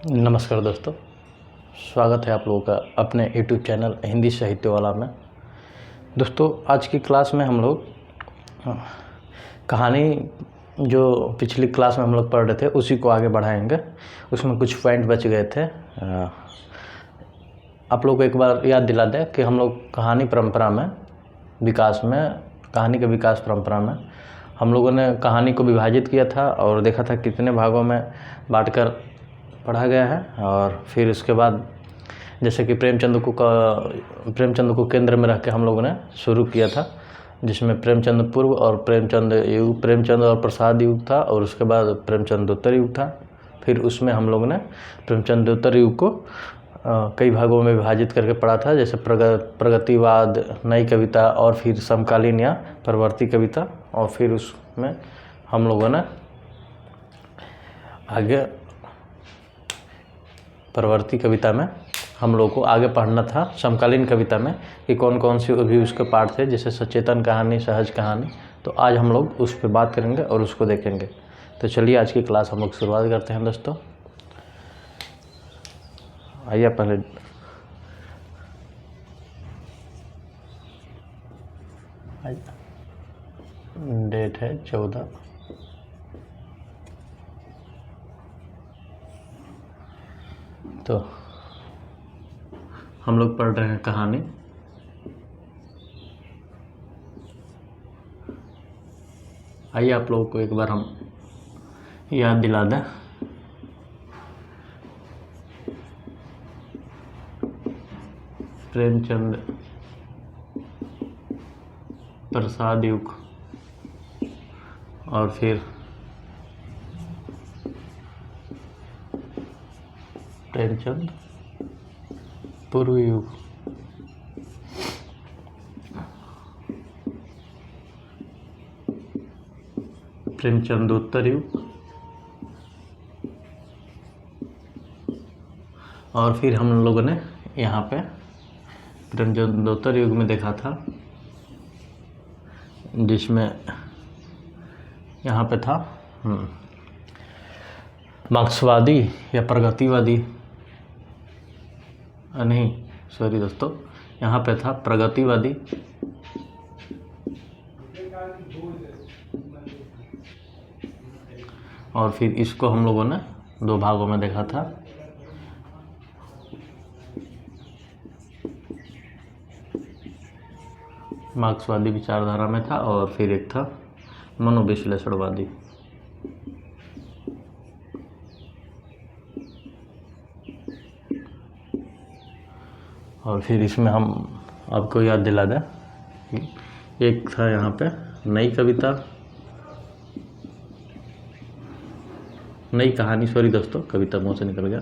नमस्कार दोस्तों, स्वागत है आप लोगों का अपने यूट्यूब चैनल हिंदी साहित्य वाला में। दोस्तों, आज की क्लास में हम लोग कहानी जो पिछली क्लास में हम लोग पढ़ रहे थे उसी को आगे बढ़ाएंगे। उसमें कुछ पॉइंट बच गए थे। आप लोग को एक बार याद दिला दें कि हम लोग कहानी परंपरा में कहानी के विकास परंपरा में हम लोगों ने कहानी को विभाजित किया था और देखा था कितने भागों में बांटकर पढ़ा गया है। और फिर उसके बाद जैसे कि प्रेमचंद को केंद्र में रख के हम लोगों ने शुरू किया था, जिसमें प्रेमचंद पूर्व और प्रेमचंद और प्रसाद युग था, और उसके बाद प्रेमचंदोत्तर युग था। फिर उसमें हम लोगों ने प्रेमचंदोत्तर युग को कई भागों में विभाजित करके पढ़ा था, जैसे प्रगतिवाद, नई कविता और फिर समकालीन या परवर्ती कविता। और फिर उसमें हम लोगों ने आगे परवर्ती कविता में हम लोग को आगे पढ़ना था समकालीन कविता में कि कौन कौन सी भी उसके पार्ट थे, जैसे सचेतन कहानी, सहज कहानी। तो आज हम लोग उस पर बात करेंगे और उसको देखेंगे। तो चलिए आज की क्लास हम लोग शुरुआत करते हैं दोस्तों। आइए पहले डेट है 14। तो हम लोग पढ़ रहे हैं कहानी। आइए आप लोगों को एक बार हम याद दिला दें। प्रेमचंद प्रसाद युग और फिर प्रेमचंद पूर्व युग। प्रेमचंदोत्तर युग और फिर हम लोगों ने यहाँ पे प्रेमचंदोत्तर युग में देखा था, जिसमें यहाँ पे था मार्क्सवादी या प्रगतिवादी, नहीं सॉरी दोस्तों, यहाँ पे था प्रगतिवादी और फिर इसको हम लोगों ने दो भागों में देखा था। मार्क्सवादी विचारधारा में था और फिर एक था मनोविश्लेषणवादी। और फिर इसमें हम आपको याद दिला दें कि एक था यहाँ पे नई कहानी, सॉरी दोस्तों, कविता मुँह से निकल गया,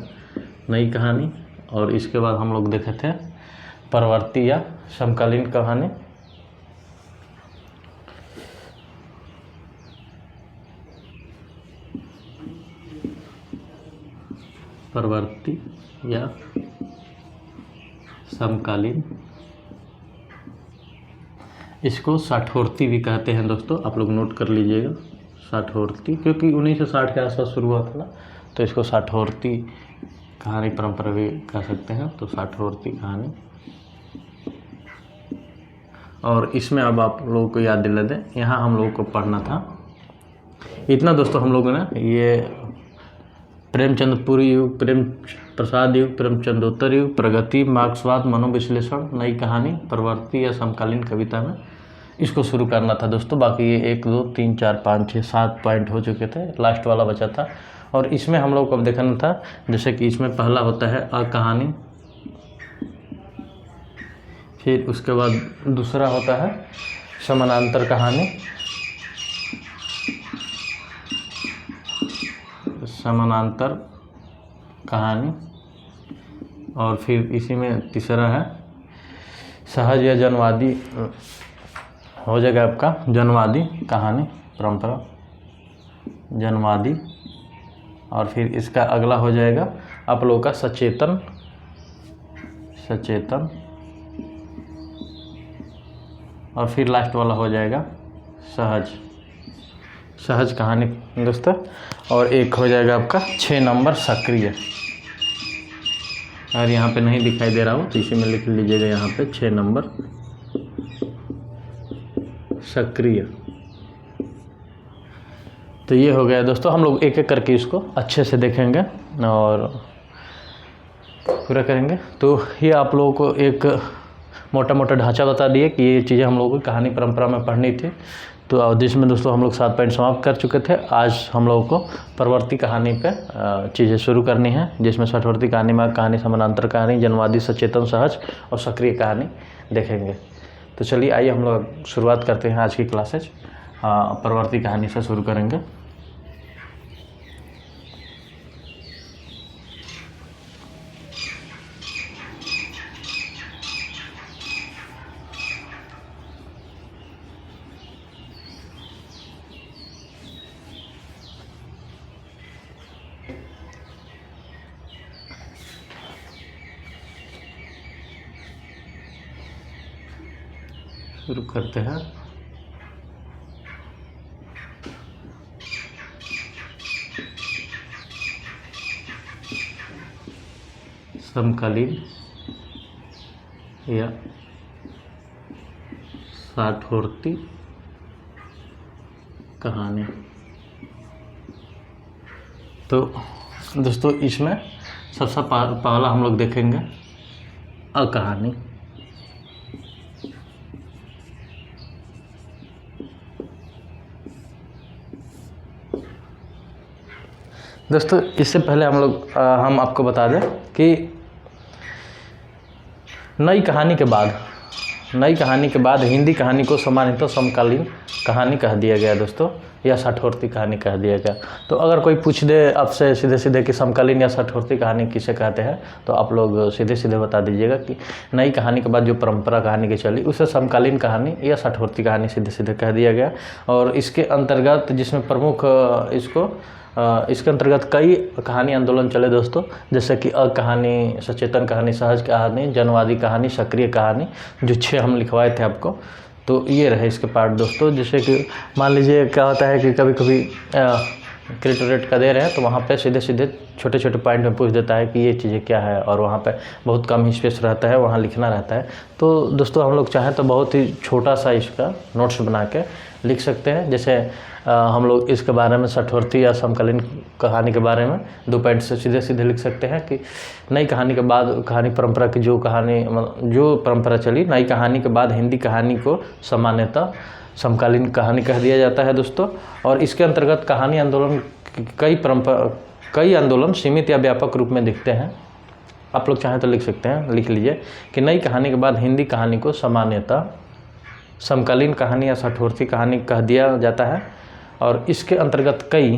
नई कहानी। और इसके बाद हम लोग देखे थे परवर्ती या समकालीन कहानी। परवर्ती या समकालीन, इसको साठोर्ती भी कहते हैं दोस्तों, आप लोग नोट कर लीजिएगा। साठोर्ती, क्योंकि 1960 के आसपास शुरू हुआ था ना, तो इसको साठोर्ती कहानी परंपरा भी कह सकते हैं। तो साठोर्ती कहानी। और इसमें अब आप लोगों को याद दिला दें, यहाँ हम लोगों को पढ़ना था इतना दोस्तों। हम लोगों ने ये प्रेमचंद पूर्व युग, प्रेम प्रसाद युग, प्रेमचंदोत्तर युग, प्रगति, मार्क्सवाद, मनोविश्लेषण, नई कहानी, परवर्ती या समकालीन कविता में इसको शुरू करना था दोस्तों। बाकी ये 1 2 3 4 5 6 7 पॉइंट हो चुके थे, लास्ट वाला बचा था। और इसमें हम लोग को अब देखना था, जैसे कि इसमें पहला होता है कहानी, फिर उसके बाद दूसरा होता है समानांतर कहानी, समानांतर कहानी। और फिर इसी में तीसरा है सहज या जनवादी, हो जाएगा आपका जनवादी कहानी परंपरा, जनवादी। और फिर इसका अगला हो जाएगा आप लोगों का सचेतन, और फिर लास्ट वाला हो जाएगा सहज कहानी दोस्तों। और एक हो जाएगा आपका 6 नंबर सक्रिय। अगर यहाँ पे नहीं दिखाई दे रहा हो तो इसी में लिख लीजिएगा यहाँ पे 6 नंबर सक्रिय। तो ये हो गया दोस्तों, हम लोग एक एक करके इसको अच्छे से देखेंगे और पूरा करेंगे। तो ये आप लोगों को एक मोटा मोटा ढांचा बता दिए कि ये चीज़ें हम लोगों को कहानी परंपरा में पढ़नी थी। तो जिसमें दोस्तों हम लोग 7 पॉइंट समाप्त कर चुके थे। आज हम लोगों को परवर्ती कहानी पे चीज़ें शुरू करनी है, जिसमें षठवर्ती कहानी में कहानी, समानांतर कहानी, जनवादी, सचेतन, सहज और सक्रिय कहानी देखेंगे। तो चलिए आइए हम लोग शुरुआत करते हैं आज की क्लासेज। परवर्ती कहानी से शुरू करेंगे। शुरू करते हैं। समकालीन या षठवर्ती कहानी। तो दोस्तों इसमें सबसे पहला हम लोग देखेंगे अकहानी। दोस्तों इससे पहले हम आपको बता दें कि नई कहानी के बाद हिंदी कहानी को सामान्यतः समकालीन कहानी कह दिया गया दोस्तों, या षठवर्ती कहानी कह दिया गया। तो अगर कोई पूछ दे आपसे सीधे सीधे कि समकालीन या षठवर्ती कहानी किसे कहते हैं, तो आप लोग सीधे सीधे बता दीजिएगा कि नई कहानी के बाद जो परंपरा कहानी की चली उसे समकालीन कहानी या षठवर्ती कहानी सीधे सीधे कह दिया गया। और इसके अंतर्गत जिसमें प्रमुख इसके अंतर्गत कई कहानी आंदोलन चले दोस्तों, जैसे कि अकहानी, सचेतन कहानी, सहज कहानी, जनवादी कहानी, सक्रिय कहानी, जो 6 हम लिखवाए थे आपको। तो ये रहे इसके पार्ट दोस्तों। जैसे कि मान लीजिए क्या होता है कि कभी कभी क्रिएट का दे रहे हैं तो वहाँ पे सीधे सीधे छोटे छोटे पॉइंट में पूछ देता है कि ये चीज़ें क्या है, और वहाँ पे बहुत कम ही स्पेस रहता है, वहाँ लिखना रहता है। तो दोस्तों हम लोग चाहें तो बहुत ही छोटा सा इसका नोट्स बना के लिख सकते हैं। जैसे हम लोग इसके बारे में षठवर्ती या समकालीन कहानी के बारे में 2 पॉइंट से सीधे सीधे लिख सकते हैं कि नई कहानी के बाद कहानी परंपरा की जो परंपरा चली, नई कहानी के बाद हिंदी कहानी को सामान्यतः समकालीन कहानी कह दिया जाता है दोस्तों। और इसके अंतर्गत कहानी आंदोलन कई आंदोलन सीमित या व्यापक रूप में दिखते हैं। आप लोग चाहें तो लिख सकते हैं, लिख लीजिए कि नई कहानी के बाद हिंदी कहानी को सामान्यतः समकालीन कहानी या षठवर्ती कहानी कह दिया जाता है। और इसके अंतर्गत कई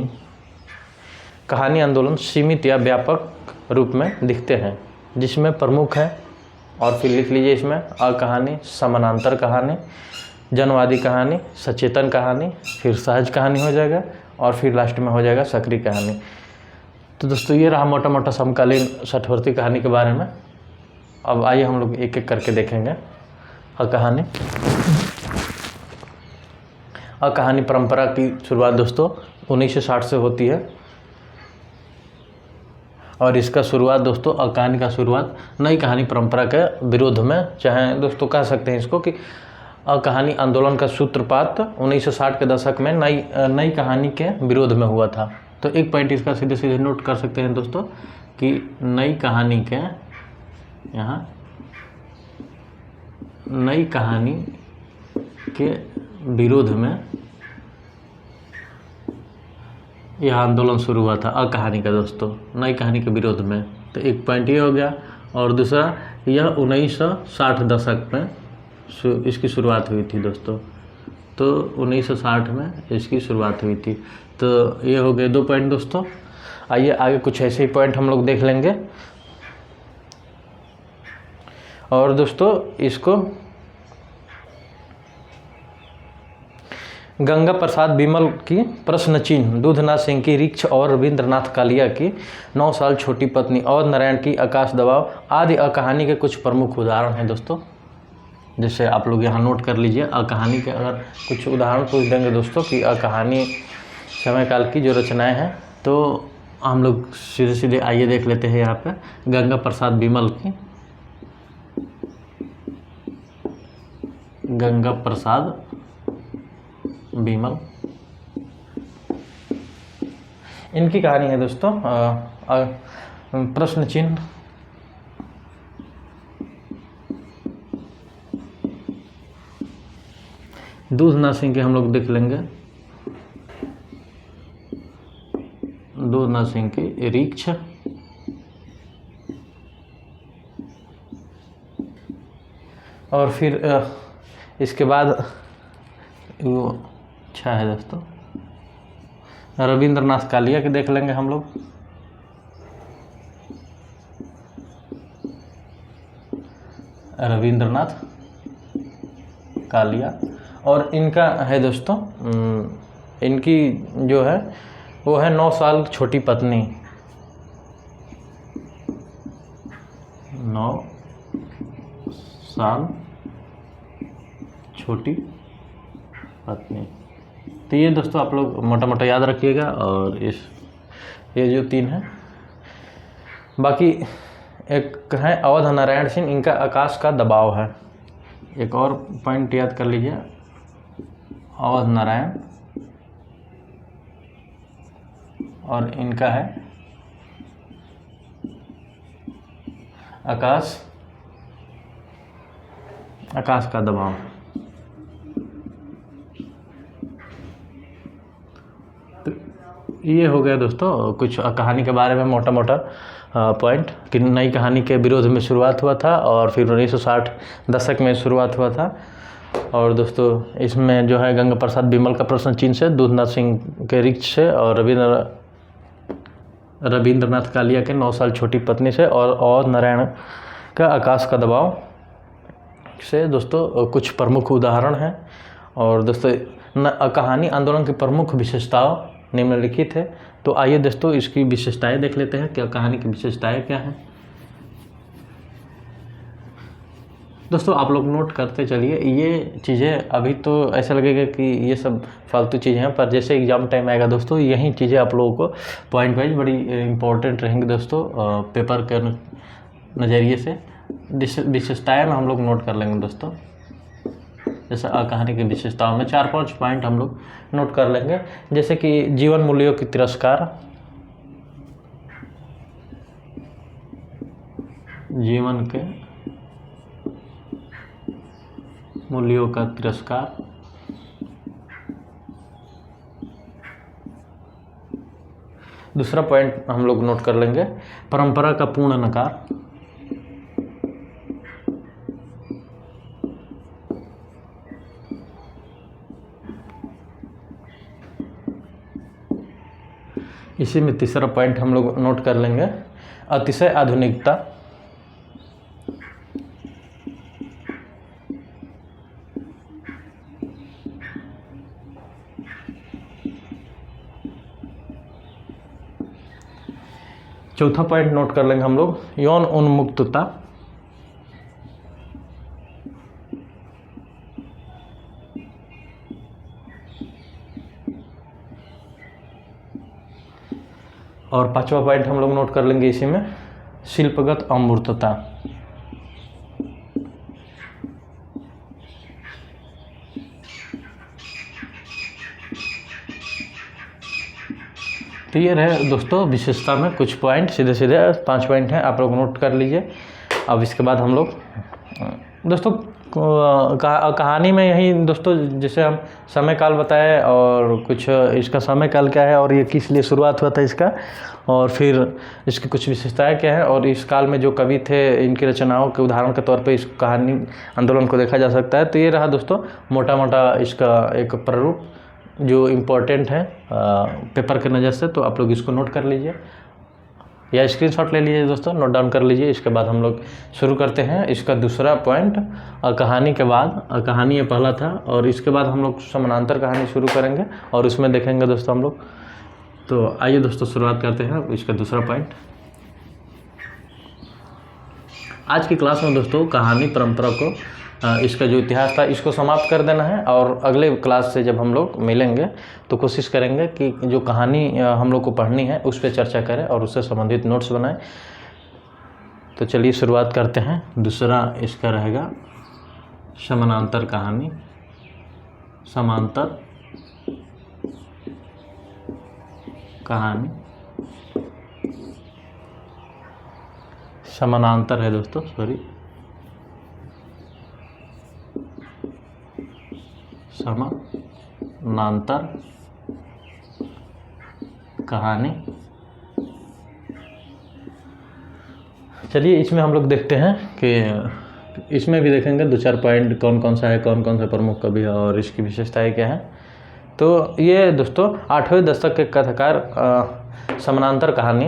कहानी आंदोलन सीमित या व्यापक रूप में दिखते हैं, जिसमें प्रमुख है, और फिर लिख लीजिए इसमें अकहानी, समानांतर कहानी, जनवादी कहानी, सचेतन कहानी, फिर सहज कहानी हो जाएगा, और फिर लास्ट में हो जाएगा सक्रिय कहानी। तो दोस्तों ये रहा मोटा मोटा समकालीन षठवर्ती कहानी के बारे में। अब आइए हम लोग एक एक करके देखेंगे अकहानी। अकहानी परंपरा की शुरुआत दोस्तों 1960 से होती है, और इसका शुरुआत दोस्तों अकहानी का शुरुआत नई कहानी परंपरा के विरोध में, चाहे दोस्तों कह सकते हैं इसको कि अकहानी आंदोलन का सूत्रपात 1960 के दशक में नई कहानी के विरोध में हुआ था। तो एक पॉइंट इसका सीधे सीधे नोट कर सकते हैं दोस्तों कि नई कहानी के विरोध में यह आंदोलन शुरू हुआ था अकहानी का दोस्तों, नई कहानी के विरोध में। तो एक पॉइंट ये हो गया, और दूसरा यह 1960 दशक में इसकी शुरुआत हुई थी दोस्तों। तो 1960 में इसकी शुरुआत हुई थी। तो ये हो गए 2 पॉइंट दोस्तों। आइए आगे कुछ ऐसे ही पॉइंट हम लोग देख लेंगे। और दोस्तों इसको गंगा प्रसाद बिमल की प्रश्न चिन्ह, दूधनाथ सिंह की रिक्ष और रविंद्रनाथ कालिया की 9 साल छोटी पत्नी, और नारायण की आकाश दबाव आदि अकहानी के कुछ प्रमुख उदाहरण हैं दोस्तों। जैसे आप लोग यहाँ नोट कर लीजिए, अकहानी के अगर कुछ उदाहरण पूछ देंगे दोस्तों कि अकहानी समय काल की जो रचनाएं हैं, तो हम लोग सीधे सीधे आइए देख लेते हैं यहाँ पे गंगा प्रसाद बिमल की। गंगा प्रसाद बिमल, इनकी कहानी है दोस्तों प्रश्न चिन्ह। दूध नरसिंह के हम लोग देख लेंगे। दूध नरसिंह की रीक्ष, और फिर इसके बाद वो अच्छा है दोस्तों रविंद्रनाथ कालिया के देख लेंगे हम लोग। रविंद्रनाथ कालिया, और इनका है दोस्तों इनकी जो है वो है 9 साल छोटी पत्नी। 9 साल छोटी पत्नी। तो ये दोस्तों आप लोग मोटा मोटा याद रखिएगा। और ये जो 3 है, बाकी एक है अवध नारायण सिंह, इनका आकाश का दबाव है। एक और पॉइंट याद कर लीजिए, अवध नारायण, और इनका है आकाश का दबाव। तो ये हो गया दोस्तों कुछ कहानी के बारे में मोटा मोटा पॉइंट कि नई कहानी के विरोध में शुरुआत हुआ था और फिर 1960 दशक में शुरुआत हुआ था। और दोस्तों इसमें जो है गंगा प्रसाद बिमल का प्रश्न चिन्ह से, दूध नरसिंह के रीक्ष से, और रविंद्रनाथ कालिया के 9 साल छोटी पत्नी से, और नारायण का आकाश का दबाव से दोस्तों कुछ प्रमुख उदाहरण हैं। और दोस्तों कहानी आंदोलन की प्रमुख विशेषताओं निम्नलिखित है। तो आइए दोस्तों इसकी विशेषताएं देख लेते हैं, क्या कहानी की विशेषताएं क्या हैं। दोस्तों आप लोग नोट करते चलिए, ये चीज़ें अभी तो ऐसा लगेगा कि ये सब फालतू चीज़ें हैं, पर जैसे एग्ज़ाम टाइम आएगा दोस्तों यही चीज़ें आप लोगों को पॉइंट वाइज बड़ी इंपॉर्टेंट रहेंगी दोस्तों। पेपर के नज़रिए से विशेषताएं में हम लोग नोट कर लेंगे दोस्तों। जैसे कहानी की विशेषताओं में 4-5 पॉइंट हम लोग नोट कर लेंगे, जैसे कि जीवन मूल्यों की तिरस्कार, जीवन के मूल्यों का तिरस्कार, दूसरा पॉइंट हम लोग नोट कर लेंगे परंपरा का पूर्ण नकार, इसी में तीसरा पॉइंट हम लोग नोट कर लेंगे अतिशय आधुनिकता, चौथा पॉइंट नोट कर लेंगे हम लोग यौन उन्मुक्तता, और पांचवा पॉइंट हम लोग नोट कर लेंगे इसी में शिल्पगत अमूर्तता। तो ये रहे दोस्तों विशेषता में कुछ पॉइंट, सीधे सीधे 5 पॉइंट हैं, आप लोग नोट कर लीजिए। अब इसके बाद हम लोग दोस्तों कहानी में यही दोस्तों जैसे हम समय काल बताए और कुछ इसका समय काल क्या है और ये किस लिए शुरुआत हुआ था इसका, और फिर इसकी कुछ विशेषताएं क्या है, और इस काल में जो कवि थे इनकी रचनाओं के उदाहरण के तौर पे इस कहानी आंदोलन को देखा जा सकता है। तो ये रहा दोस्तों मोटा मोटा इसका एक प्रारूप जो इम्पोर्टेंट है पेपर के नज़र से। तो आप लोग इसको नोट कर लीजिए या स्क्रीनशॉट ले लीजिए दोस्तों, नोट डाउन कर लीजिए। इसके बाद हम लोग शुरू करते हैं इसका दूसरा पॉइंट। कहानी के बाद कहानी ये पहला था और इसके बाद हम लोग समानांतर कहानी शुरू करेंगे और उसमें देखेंगे दोस्तों हम लोग। तो आइए दोस्तों शुरुआत करते हैं इसका दूसरा पॉइंट। आज की क्लास में दोस्तों कहानी परंपरा को इसका जो इतिहास था इसको समाप्त कर देना है। और अगले क्लास से जब हम लोग मिलेंगे तो कोशिश करेंगे कि जो कहानी हम लोग को पढ़नी है उस पर चर्चा करें और उससे संबंधित नोट्स बनाएं। तो चलिए शुरुआत करते हैं। दूसरा इसका रहेगा समानांतर कहानी। समांतर कहानी, समानांतर है दोस्तों, सॉरी, समानांतर कहानी। चलिए इसमें हम लोग देखते हैं कि इसमें भी देखेंगे 2-4 पॉइंट कौन कौन सा है, कौन कौन सा प्रमुख कवि है और इसकी विशेषताएं क्या है। तो ये दोस्तों 8वें दशक के कथाकार समानांतर कहानी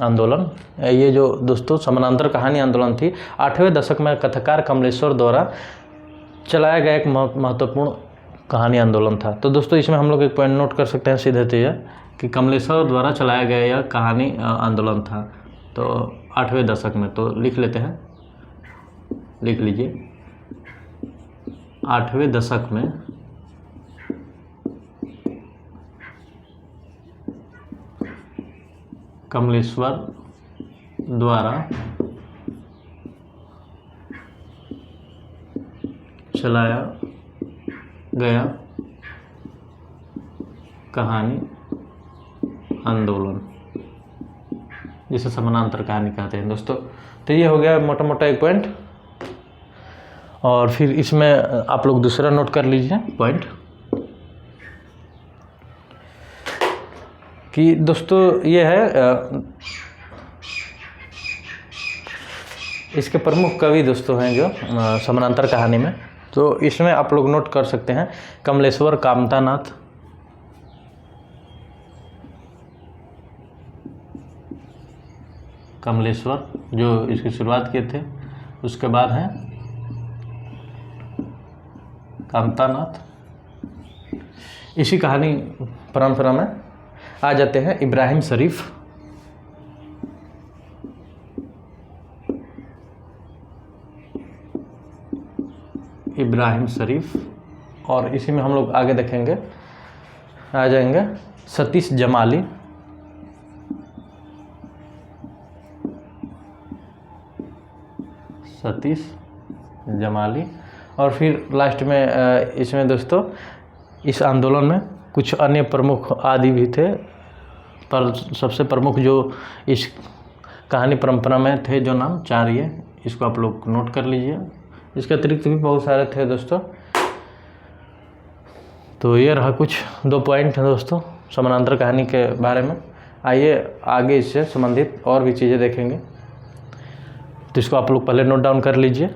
आंदोलन, ये जो दोस्तों समानांतर कहानी आंदोलन थी 8वें दशक में कथाकार कमलेश्वर द्वारा चलाया गया एक महत्वपूर्ण कहानी आंदोलन था। तो दोस्तों इसमें हम लोग एक पॉइंट नोट कर सकते हैं सीधे तो यह कि कमलेश्वर द्वारा चलाया गया यह कहानी आंदोलन था। तो 8वें दशक में, तो लिख लेते हैं, लिख लीजिए 8वें दशक में कमलेश्वर द्वारा चलाया गया कहानी आंदोलन, जिसे समानांतर कहानी कहते हैं दोस्तों। तो ये हो गया मोटा मोटा एक पॉइंट। और फिर इसमें आप लोग दूसरा नोट कर लीजिए पॉइंट कि दोस्तों ये है इसके प्रमुख कवि दोस्तों हैं जो समानांतर कहानी में। तो इसमें आप लोग नोट कर सकते हैं कमलेश्वर कामतानाथ, कमलेश्वर जो इसकी शुरुआत किए थे, उसके बाद हैं कामतानाथ। इसी कहानी परंपरा में आ जाते हैं इब्राहिम शरीफ, इब्राहिम शरीफ। और इसी में हम लोग आगे देखेंगे आ जाएंगे सतीश जमाली, सतीश जमाली। और फिर लास्ट में इसमें दोस्तों इस आंदोलन में कुछ अन्य प्रमुख आदि भी थे, पर सबसे प्रमुख जो इस कहानी परंपरा में थे जो नाम 4 ये, इसको आप लोग नोट कर लीजिए। इसके अतिरिक्त भी बहुत सारे थे दोस्तों। तो ये रहा कुछ 2 पॉइंट है दोस्तों समानांतर कहानी के बारे में। आइए आगे इससे संबंधित और भी चीज़ें देखेंगे, तो इसको आप लोग पहले नोट डाउन कर लीजिए।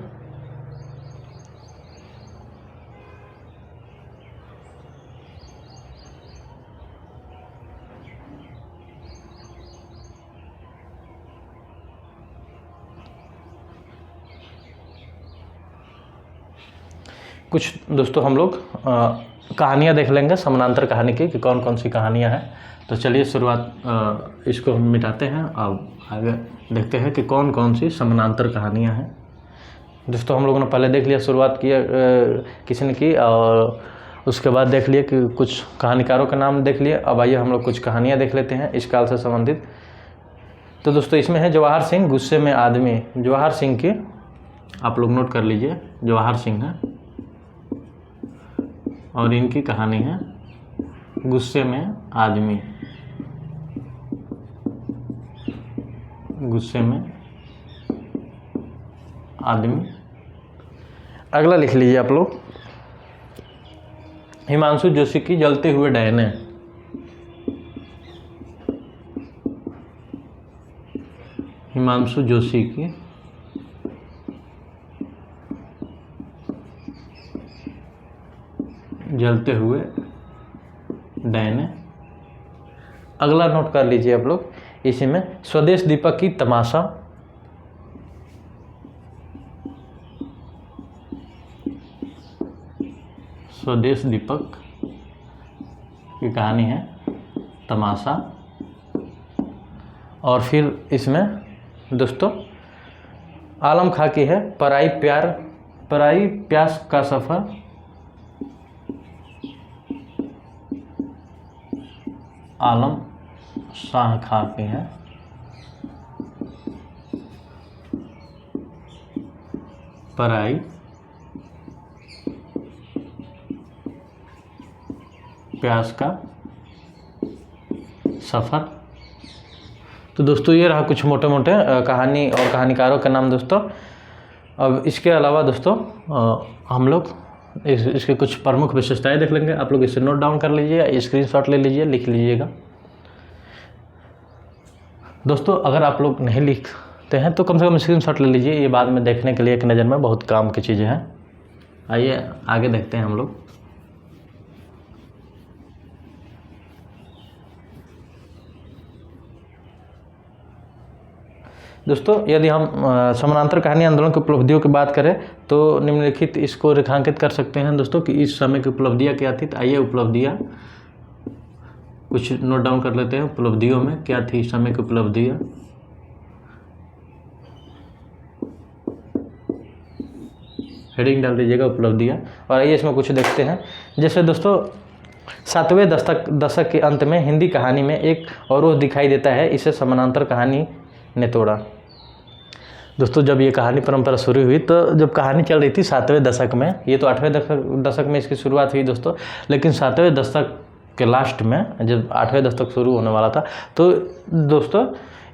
कुछ दोस्तों हम लोग कहानियाँ देख लेंगे समानांतर कहानी की कि कौन कौन सी कहानियाँ हैं। तो चलिए शुरुआत इसको हम मिटाते हैं, अब आगे देखते हैं कि कौन कौन सी समानांतर कहानियाँ हैं। दोस्तों हम लोगों ने पहले देख लिया, शुरुआत किया किसी ने की, और उसके बाद देख लिया कि कुछ कहानीकारों के नाम देख लिए। अब आइए हम लोग कुछ कहानियाँ देख लेते हैं इस काल से संबंधित। तो दोस्तों इसमें है जवाहर सिंह गुस्से में आदमी। जवाहर सिंह की आप लोग नोट कर लीजिए, जवाहर सिंह है और इनकी कहानी है गुस्से में आदमी, गुस्से में आदमी। अगला लिख लीजिए आप लोग हिमांशु जोशी की जलते हुए डैने। हिमांशु जोशी की जलते हुए डैने। अगला नोट कर लीजिए आप लोग, इसी में स्वदेश दीपक की तमाशा। स्वदेश दीपक की कहानी है तमाशा। और फिर इसमें दोस्तों आलम खां की है पराई प्यार पराई प्यास का सफ़र आलम शाह खां की है। पराई प्यास का सफ़र। तो दोस्तों ये रहा कुछ मोटे मोटे कहानी और कहानीकारों के नाम दोस्तों। अब इसके अलावा दोस्तों हम लोग इसके कुछ प्रमुख विशेषताएं देख लेंगे। आप लोग इसे नोट डाउन कर लीजिए, स्क्रीनशॉट ले लीजिए, लिख लीजिएगा। दोस्तों अगर आप लोग नहीं लिखते हैं तो कम से कम स्क्रीनशॉट ले लीजिए, ये बाद में देखने के लिए एक नज़र में बहुत काम की चीज़ें हैं। आइए आगे देखते हैं हम लोग। दोस्तों यदि हम समानांतर कहानी आंदोलन की उपलब्धियों की बात करें तो निम्नलिखित इसको रेखांकित कर सकते हैं दोस्तों कि इस समय की उपलब्धियां क्या थी। तो आइए उपलब्धियां कुछ नोट डाउन कर लेते हैं। उपलब्धियों में क्या थी इस समय की उपलब्धियां। हेडिंग डाल दीजिएगा उपलब्धियां। और आइए इसमें कुछ देखते हैं। जैसे दोस्तों 7वें दशक के अंत में हिंदी कहानी में एक अवरोध दिखाई देता है, इसे समानांतर कहानी ने तोड़ा। दोस्तों जब ये कहानी परंपरा शुरू हुई तो जब कहानी चल रही थी 7वें दशक में, ये तो 8वें दशक में इसकी शुरुआत हुई दोस्तों, लेकिन 7वें दशक के लास्ट में जब 8वें दशक शुरू होने वाला था तो दोस्तों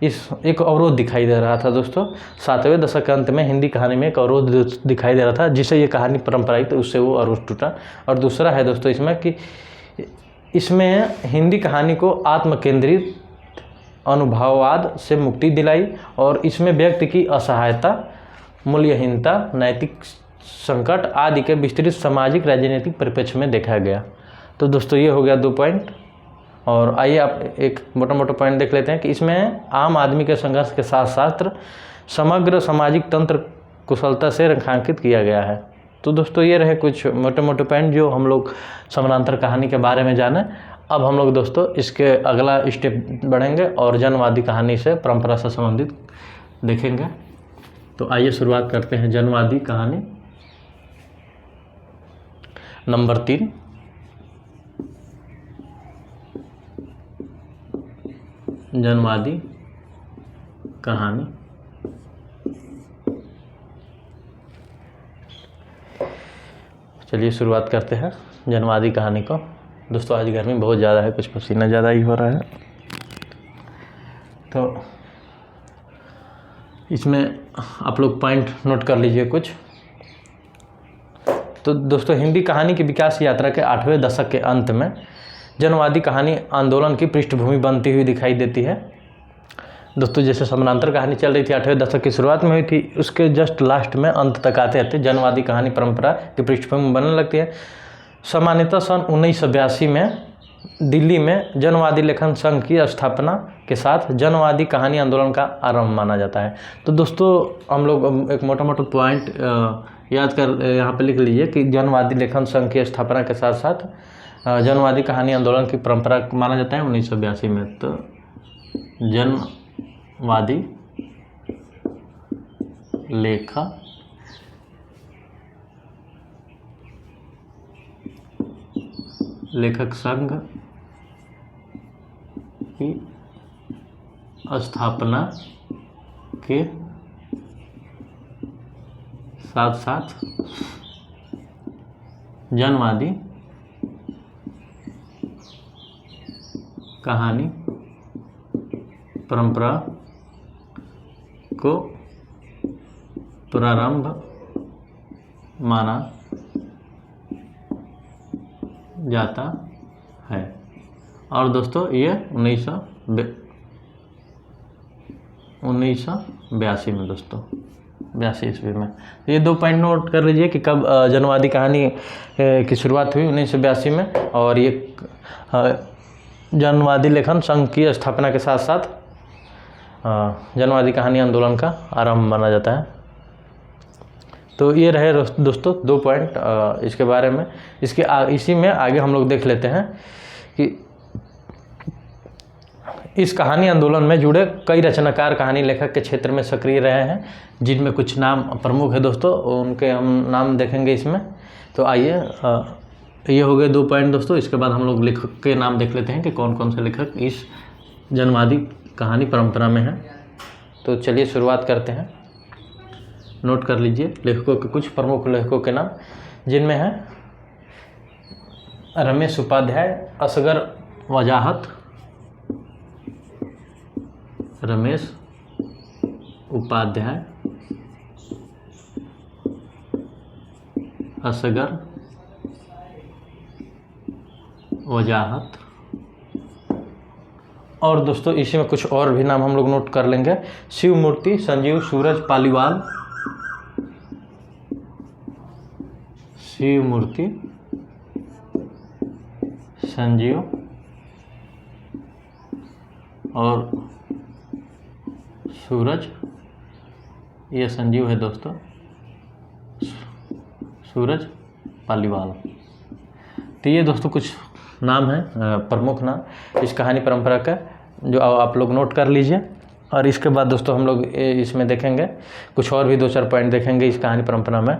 इस एक अवरोध दिखाई दे रहा था। दोस्तों 7वें दशक के अंत में हिंदी कहानी में एक अवरोध दिखाई दे रहा था, जिससे ये कहानी परंपरा आई तो उससे वो अवरोध टूटा। और दूसरा है दोस्तों इसमें कि इसमें हिंदी कहानी को आत्मकेंद्रित अनुभववाद से मुक्ति दिलाई और इसमें व्यक्ति की असहायता, मूल्यहीनता, नैतिक संकट आदि के विस्तृत सामाजिक राजनीतिक परिप्रेक्ष्य में देखा गया। तो दोस्तों ये हो गया 2 पॉइंट। और आइए आप एक मोटा मोटा पॉइंट देख लेते हैं कि इसमें आम आदमी के संघर्ष के साथ साथ समग्र सामाजिक तंत्र कुशलता से रेखांकित किया गया है। तो दोस्तों ये रहे कुछ मोटे मोटे पॉइंट जो हम लोग समानांतर कहानी के बारे में जाने। अब हम लोग दोस्तों इसके अगला स्टेप बढ़ेंगे और जनवादी कहानी से परंपरा से संबंधित देखेंगे। तो आइए शुरुआत करते हैं जनवादी कहानी नंबर 3। जनवादी कहानी। चलिए शुरुआत करते हैं जनवादी कहानी को। दोस्तों आज गर्मी बहुत ज़्यादा है, कुछ पसीना ज़्यादा ही हो रहा है। तो इसमें आप लोग पॉइंट नोट कर लीजिए कुछ। तो दोस्तों हिंदी कहानी की विकास यात्रा के 8वें दशक के अंत में जनवादी कहानी आंदोलन की पृष्ठभूमि बनती हुई दिखाई देती है। दोस्तों जैसे समानांतर कहानी चल रही थी 8वें दशक की शुरुआत में हुई थी, उसके जस्ट लास्ट में अंत तक आते आते जनवादी कहानी परंपरा की पृष्ठभूमि बनने लगती है। सामान्यतः सन 1982 में दिल्ली में जनवादी लेखन संघ की स्थापना के साथ जनवादी कहानी आंदोलन का आरंभ माना जाता है। तो दोस्तों हम लोग एक मोटा मोटा पॉइंट याद कर यहाँ पे लिख लीजिए कि जनवादी लेखन संघ की स्थापना के साथ साथ जनवादी कहानी आंदोलन की परंपरा माना जाता है 1982 में। तो जनवादी लेखक संघ की स्थापना के साथ साथ जनवादी कहानी परंपरा को प्रारंभ माना जाता है। और दोस्तों ये 1982 में दोस्तों 82 ईस्वी में। ये 2 पॉइंट नोट कर लीजिए कि कब जनवादी कहानी की शुरुआत हुई 1982 में, और ये जनवादी लेखन संघ की स्थापना के साथ साथ जनवादी कहानी आंदोलन का आरंभ माना जाता है। तो ये रहे दोस्तों 2 पॉइंट इसके बारे में। इसी में आगे हम लोग देख लेते हैं कि इस कहानी आंदोलन में जुड़े कई रचनाकार कहानी लेखक के क्षेत्र में सक्रिय रहे हैं, जिनमें कुछ नाम प्रमुख है दोस्तों, उनके हम नाम देखेंगे इसमें। तो आइए, ये हो गए 2 पॉइंट दोस्तों। इसके बाद हम लोग लेखक के नाम देख लेते हैं कि कौन कौन से लेखक इस जनवादी कहानी परंपरा में हैं। तो चलिए शुरुआत करते हैं। नोट कर लीजिए लेखकों के, कुछ प्रमुख लेखकों के नाम, जिनमें है रमेश उपाध्याय, असगर वजाहत, रमेश उपाध्याय, असगर वजाहत। और दोस्तों इसी में कुछ और भी नाम हम लोग नोट कर लेंगे। शिव मूर्ति, संजीव, सूरज पालीवाल, शिव मूर्ति, संजीव और सूरज, ये संजीव है दोस्तों, सूरज पालीवाल। तो ये दोस्तों कुछ नाम हैं, प्रमुख नाम इस कहानी परंपरा का, जो आप लोग नोट कर लीजिए। और इसके बाद दोस्तों हम लोग इसमें देखेंगे कुछ और भी 2-4 पॉइंट देखेंगे इस कहानी परंपरा में।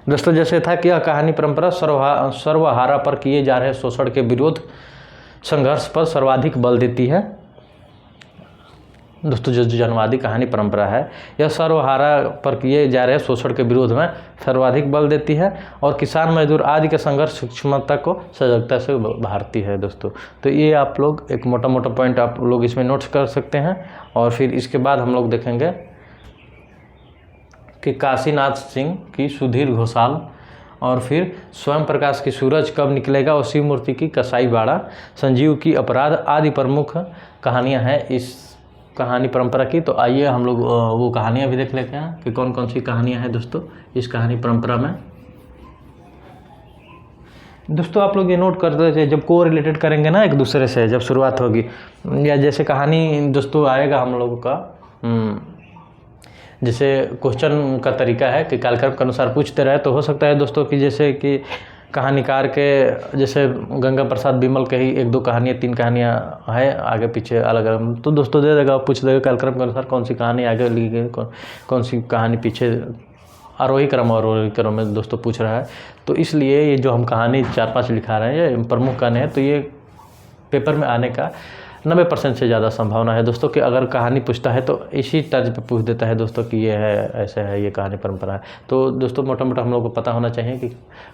दोस्तों जैसे था कि यह कहानी परंपरा सर्वहारा पर किए जा रहे शोषण के विरोध संघर्ष पर सर्वाधिक बल देती है। दोस्तों जो जनवादी कहानी परंपरा है, यह सर्वहारा पर किए जा रहे शोषण के विरोध में सर्वाधिक बल देती है और किसान मजदूर आदि के संघर्ष क्षमता को सजगता से उभारती है दोस्तों। तो ये आप लोग एक मोटा मोटा पॉइंट आप लोग इसमें नोट कर सकते हैं। और फिर इसके बाद हम लोग देखेंगे कि काशीनाथ सिंह की सुधीर घोषाल, और फिर स्वयं प्रकाश की सूरज कब निकलेगा और शिव मूर्ति की कसाई बाड़ा, संजीव की अपराध आदि प्रमुख कहानियां हैं इस कहानी परंपरा की। तो आइए हम लोग वो कहानियां भी देख लेते हैं कि कौन कौन सी कहानियां हैं दोस्तों इस कहानी परंपरा में। दोस्तों आप लोग ये नोट कर दीजिए, जब को रिलेटेड करेंगे ना एक दूसरे से, जब शुरुआत होगी या जैसे कहानी दोस्तों आएगा हम लोगों का, जैसे क्वेश्चन का तरीका है कि कालक्रम के अनुसार पूछते रहे, तो हो सकता है दोस्तों कि जैसे कि कहानीकार के जैसे गंगा प्रसाद बिमल के ही 1-2 कहानियाँ 3 कहानियाँ हैं आगे पीछे अलग अलग, तो दोस्तों दे देगा, पूछ देगा कालक्रम के अनुसार कौन सी कहानी आगे लिखी गई, कौन सी कहानी पीछे, आरोही क्रम और अवरोही क्रम में दोस्तों पूछ रहा है। तो इसलिए ये जो हम कहानी 4-5 लिखा रहे हैं, ये प्रमुख कहानी है, तो ये पेपर में आने का 90% से ज़्यादा संभावना है दोस्तों कि अगर कहानी पूछता है तो इसी तर्ज पे पूछ देता है दोस्तों कि ये है, ऐसे है, ये कहानी परंपरा है। तो दोस्तों मोटा मोटा हम लोग को पता होना चाहिए कि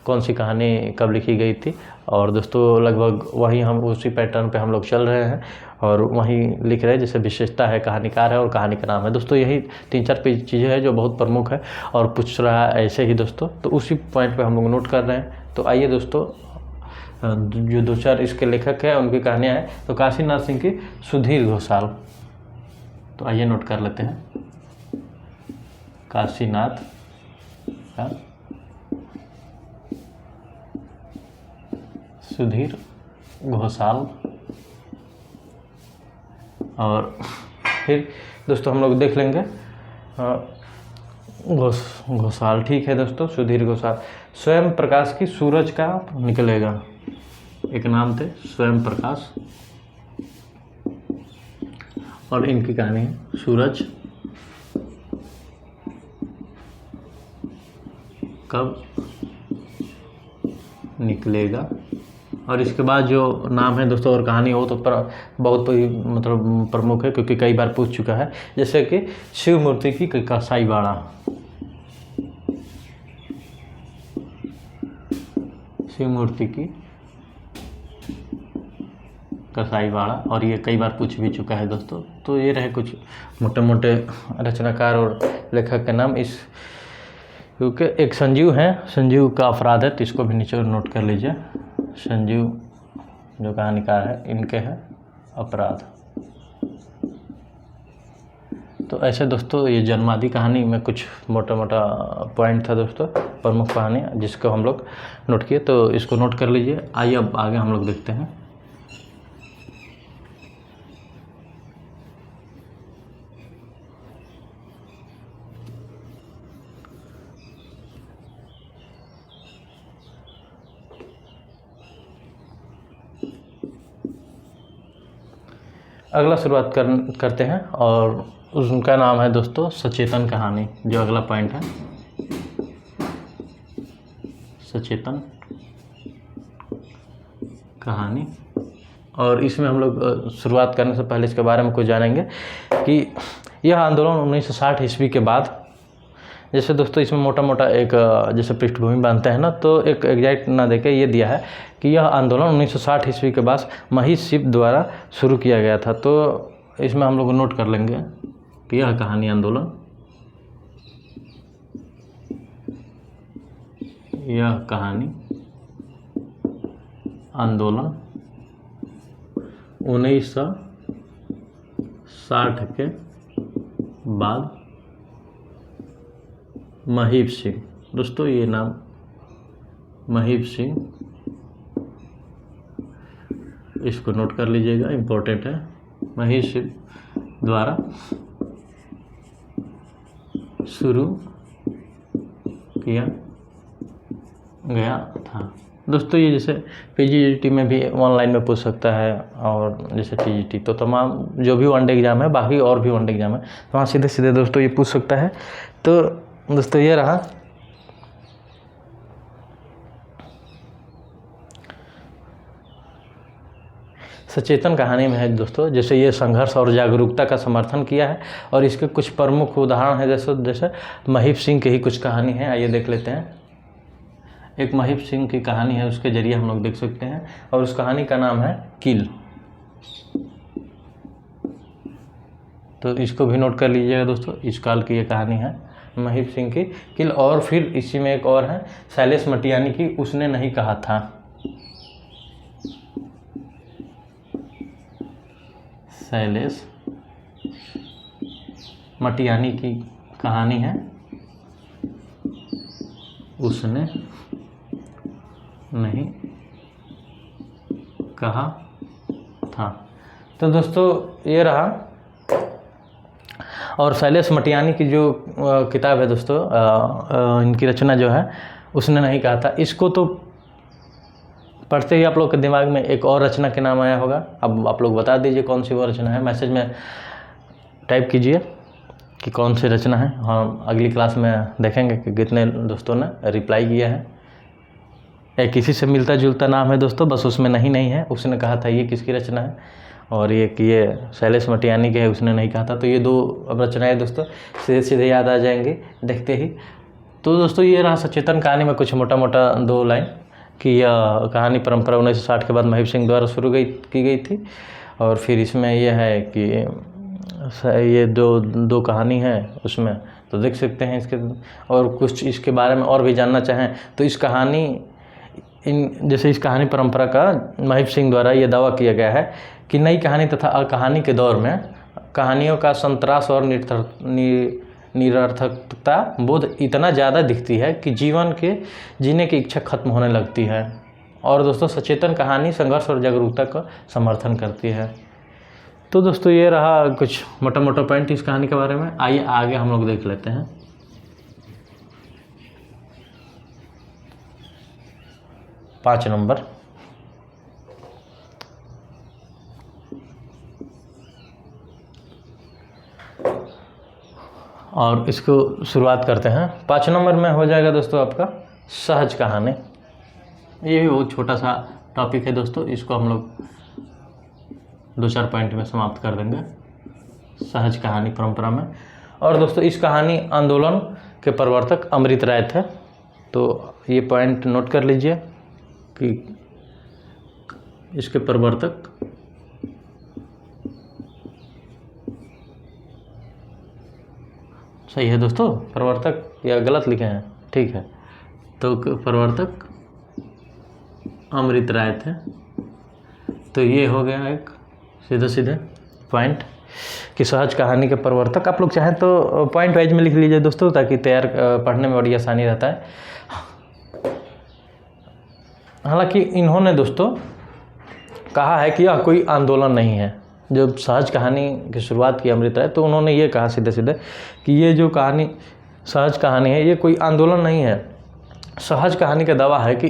कौन सी कहानी कब लिखी गई थी। और दोस्तों लगभग वही हम उसी पैटर्न पे हम लोग चल रहे हैं और वहीं लिख रहे हैं, जैसे विशेषता है, कहानीकार है और कहानी का नाम है। दोस्तों यही 3-4 चीज़ें हैं जो बहुत प्रमुख है और पूछ रहा है ऐसे ही दोस्तों, तो उसी पॉइंट पर हम लोग नोट कर रहे हैं। तो आइए दोस्तों, जो 2-4 इसके लेखक हैं उनकी कहानियाँ हैं, तो काशीनाथ सिंह की सुधीर घोषाल, तो आइए नोट कर लेते हैं। काशीनाथ का सुधीर घोषाल। और फिर दोस्तों हम लोग देख लेंगे घोषाल, ठीक है दोस्तों, सुधीर घोषाल। स्वयं प्रकाश की सूरज का निकलेगा, एक नाम थे स्वयं प्रकाश, और इनकी कहानी है सूरज कब निकलेगा। और इसके बाद जो नाम है दोस्तों और कहानी हो तो बहुत मतलब प्रमुख है, क्योंकि कई बार पूछ चुका है, जैसे कि शिव मूर्ति की कसाई बाड़ा, शिव मूर्ति की कसाई बाड़ा, और ये कई बार पूछ भी चुका है दोस्तों। तो ये रहे कुछ मोटे मोटे रचनाकार और लेखक के नाम। इस क्योंकि एक संजीव है, संजीव का अपराध है, तो इसको भी नीचे नोट कर लीजिए। संजीव जो कहानीकार है, इनके हैं अपराध। तो ऐसे दोस्तों ये जन्मादि कहानी में कुछ मोटा मोटा पॉइंट था दोस्तों, प्रमुख कहानी जिसको हम लोग नोट किए, तो इसको नोट कर लीजिए। आइए अब आगे हम लोग देखते हैं। अगला शुरुआत करते हैं और उनका नाम है दोस्तों सचेतन कहानी। जो अगला पॉइंट है सचेतन कहानी, और इसमें हम लोग शुरुआत करने से पहले इसके बारे में कुछ जानेंगे कि यह आंदोलन 1960 ईस्वी के बाद, जैसे दोस्तों इसमें मोटा मोटा एक जैसे पृष्ठभूमि बांधते हैं ना, तो एक एग्जैक्ट ना देके ये दिया है कि यह आंदोलन 1960 ईस्वी के बाद महिषी द्वारा शुरू किया गया था। तो इसमें हम लोग नोट कर लेंगे कि यह कहानी आंदोलन, यह कहानी आंदोलन 1960 के बाद महीप सिंह, दोस्तों ये नाम महीप सिंह, इसको नोट कर लीजिएगा, इम्पोर्टेंट है। महीप सिंह द्वारा शुरू किया गया था। दोस्तों ये जैसे पीजीटी में भी ऑनलाइन में पूछ सकता है, और जैसे टीजीटी तो तमाम जो भी वनडे एग्ज़ाम है, बाकी और भी वनडे एग्ज़ाम है, तो वहाँ सीधे सीधे दोस्तों ये पूछ सकता है। तो दोस्तों ये रहा सचेतन कहानी में है दोस्तों, जैसे ये संघर्ष और जागरूकता का समर्थन किया है, और इसके कुछ प्रमुख उदाहरण हैं जैसे महीप सिंह की ही कुछ कहानी है, आइए देख लेते हैं। एक महीप सिंह की कहानी है, उसके जरिए हम लोग देख सकते हैं, और उस कहानी का नाम है किल। तो इसको भी नोट कर लीजिएगा दोस्तों, इस काल की ये कहानी है महीप सिंह की किल। और फिर इसी में एक और है शैलेश मटियानी की उसने नहीं कहा था। शैलेश मटियानी की कहानी है उसने नहीं कहा था। तो दोस्तों ये रहा, और शैलेश मटियानी की जो किताब है दोस्तों, इनकी रचना जो है उसने नहीं कहा था, इसको तो पढ़ते ही आप लोग के दिमाग में एक और रचना के नाम आया होगा। अब आप लोग बता दीजिए कौन सी वो रचना है, मैसेज में टाइप कीजिए कि कौन सी रचना है। हम अगली क्लास में देखेंगे कि कितने दोस्तों ने रिप्लाई किया है। एक किसी से मिलता जुलता नाम है दोस्तों, बस उसमें नहीं है, उसने कहा था, ये किसकी रचना है, और ये कि ये शैलेश मटियानी के है, उसने नहीं कहा था। तो ये दो अब रचनाएं दोस्तों सीधे सीधे याद आ जाएंगी देखते ही। तो दोस्तों ये रहा सचेतन कहानी में कुछ मोटा मोटा 2 लाइन कि यह कहानी परंपरा 1960 के बाद महीप सिंह द्वारा शुरू की गई थी। और फिर इसमें यह है कि ये दो कहानी है उसमें, तो देख सकते हैं इसके, और कुछ इसके बारे में और भी जानना चाहें तो इस कहानी जैसे इस कहानी परंपरा का महीप सिंह द्वारा ये दावा किया गया है कि नई कहानी तथा कहानी के दौर में कहानियों का संतरास और निरर्थकता बोध इतना ज़्यादा दिखती है कि जीवन के जीने की इच्छा खत्म होने लगती है। और दोस्तों सचेतन कहानी संघर्ष और जागरूकता का समर्थन करती है। तो दोस्तों ये रहा कुछ मोटा मोटा पॉइंट इस कहानी के बारे में। आइए आगे हम लोग देख लेते हैं। 5 नंबर, और इसको शुरुआत करते हैं। 5 नंबर में हो जाएगा दोस्तों आपका सहज कहानी। ये भी बहुत छोटा सा टॉपिक है दोस्तों, इसको हम लोग 2-4 पॉइंट में समाप्त कर देंगे सहज कहानी परंपरा में। और दोस्तों इस कहानी आंदोलन के प्रवर्तक अमृत राय थे, तो ये पॉइंट नोट कर लीजिए कि इसके प्रवर्तक सही है दोस्तों, प्रवर्तक या गलत लिखे हैं, ठीक है, तो प्रवर्तक अमृत राय थे। तो ये हो गया एक सीधे पॉइंट कि सहज कहानी के प्रवर्तक। आप लोग चाहें तो पॉइंट वाइज में लिख लीजिए दोस्तों, ताकि तैयार पढ़ने में बड़ी आसानी रहता है। हालांकि इन्होंने दोस्तों कहा है कि यह कोई आंदोलन नहीं है। जब सहज कहानी की शुरुआत की अमृत राय, तो उन्होंने ये कहा सीधे कि ये जो कहानी सहज कहानी है ये कोई आंदोलन नहीं है। सहज कहानी का दावा है कि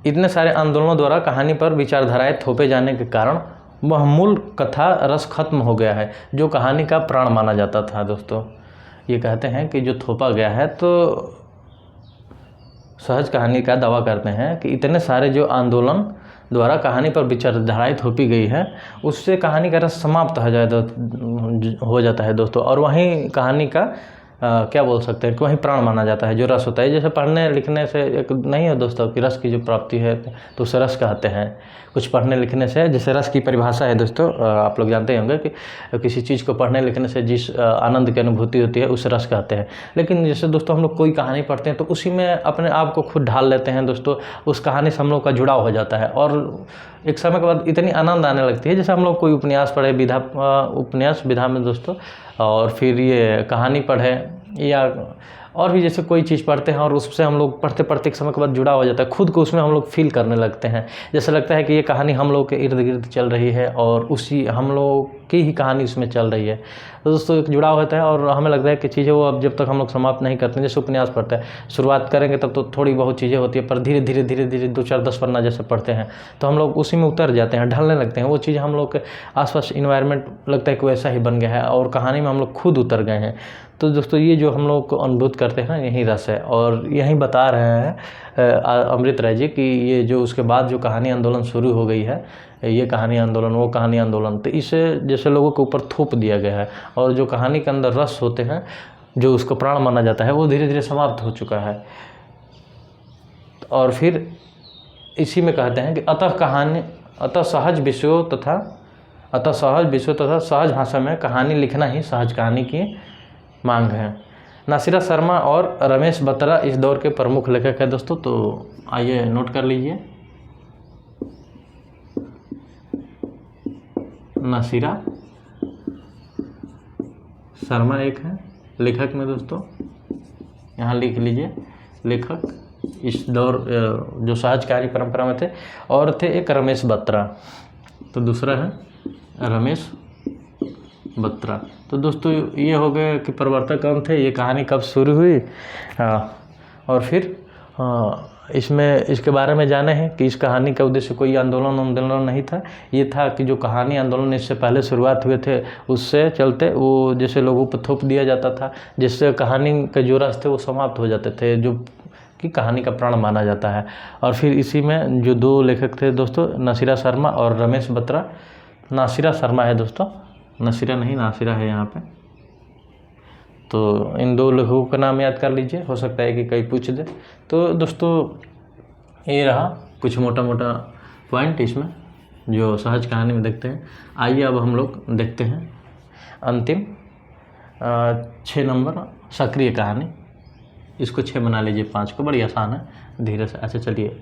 इतने सारे आंदोलनों द्वारा कहानी पर विचारधाराएं थोपे जाने के कारण वह मूल कथा रस खत्म हो गया है, जो कहानी का प्राण माना जाता था। दोस्तों ये कहते हैं कि जो थोपा गया है, तो सहज कहानी का दावा करते हैं कि इतने सारे जो आंदोलन द्वारा कहानी पर विचारधाराएं थोपी गई है, उससे कहानी का रस समाप्त हो जाता है दोस्तों। और वहीं कहानी का क्या बोल सकते हैं कि वहीं प्राण माना जाता है, जो रस होता है। जैसे पढ़ने लिखने से एक नहीं है दोस्तों कि रस की जो प्राप्ति है तो उसे रस कहते हैं। कुछ पढ़ने लिखने से, जैसे रस की परिभाषा है दोस्तों, आप लोग जानते होंगे कि किसी चीज़ को पढ़ने लिखने से जिस आनंद की अनुभूति होती है उसे रस कहते हैं। लेकिन जैसे दोस्तों हम लोग कोई कहानी पढ़ते हैं तो उसी में अपने आप को खुद ढाल लेते हैं दोस्तों, उस कहानी से हम लोग का जुड़ाव हो जाता है और एक समय के बाद इतनी आनंद आने लगती है। जैसे हम लोग कोई उपन्यास पढ़े, उपन्यास विधा में दोस्तों, और फिर ये कहानी पढ़े या और भी जैसे कोई चीज़ पढ़ते हैं और उससे हम लोग पढ़ते पढ़ते एक समय के बाद जुड़ा हो जाता है, खुद को उसमें हम लोग फील करने लगते हैं। जैसे लगता है कि ये कहानी हम लोग के इर्द गिर्द चल रही है और उसी हम लोग की ही कहानी उसमें चल रही है। तो दोस्तों एक जुड़ाव होता है और हमें लगता है कि चीज़ें वो अब जब तक हम लोग समाप्त नहीं करते हैं। जैसे उपन्यास पढ़ते हैं, शुरुआत करेंगे तब तो थोड़ी बहुत चीज़ें होती है, पर धीरे धीरे 2-4-10 पन्ना जैसे पढ़ते हैं तो हम लोग उसी में उतर जाते हैं, ढलने लगते हैं। वो चीज़ हम लोग के आसपास इन्वायरमेंट लगता है कि वैसा ही बन गया है और कहानी में हम लोग खुद उतर गए हैं। तो दोस्तों ये जो हम लोग को अनुभूत करते हैं यही रस है। और यही बता रहे हैं अमृत राय जी कि ये जो उसके बाद जो कहानी आंदोलन शुरू हो गई है, ये कहानी आंदोलन, वो कहानी आंदोलन, तो इसे जैसे लोगों के ऊपर थोप दिया गया है और जो कहानी के अंदर रस होते हैं, जो उसको प्राण माना जाता है, वो धीरे धीरे समाप्त हो चुका है। और फिर इसी में कहते हैं कि अतः सहज विषयों तथा सहज भाषा में कहानी लिखना ही सहज कहानी की मांग है। नासिरा शर्मा और रमेश बत्रा इस दौर के प्रमुख लेखक है दोस्तों। तो आइए नोट कर लीजिए, नासिरा शर्मा एक है लेखक में दोस्तों, यहाँ लिख लीजिए लेखक इस दौर जो सहज कहानी परंपरा में थे। और थे एक रमेश बत्रा, तो दूसरा है रमेश बत्रा। तो दोस्तों ये हो गए कि प्रवर्तक कौन थे, ये कहानी कब शुरू हुई, और फिर इसमें इसके बारे में जाने हैं कि इस कहानी का उद्देश्य कोई आंदोलन नहीं था। ये था कि जो कहानी आंदोलन इससे पहले शुरुआत हुए थे उससे चलते वो जैसे लोगों पर थोप दिया जाता था, जिससे कहानी के जो रस थे वो समाप्त हो जाते थे, जो कि कहानी का प्राण माना जाता है। और फिर इसी में जो दो लेखक थे दोस्तों, नासिरा शर्मा और रमेश बत्रा। नासिरा शर्मा है दोस्तों, नसीरा नहीं नासिरा है यहाँ पे। तो इन दो लेखकों का नाम याद कर लीजिए, हो सकता है कि कहीं पूछ दे। तो दोस्तों ये रहा कुछ मोटा मोटा पॉइंट इसमें जो सहज कहानी में देखते हैं। आइए अब हम लोग देखते हैं अंतिम 6 नंबर सक्रिय कहानी। इसको 6 बना लीजिए, 5 को बड़ी आसान है, धीरे से। अच्छा चलिए,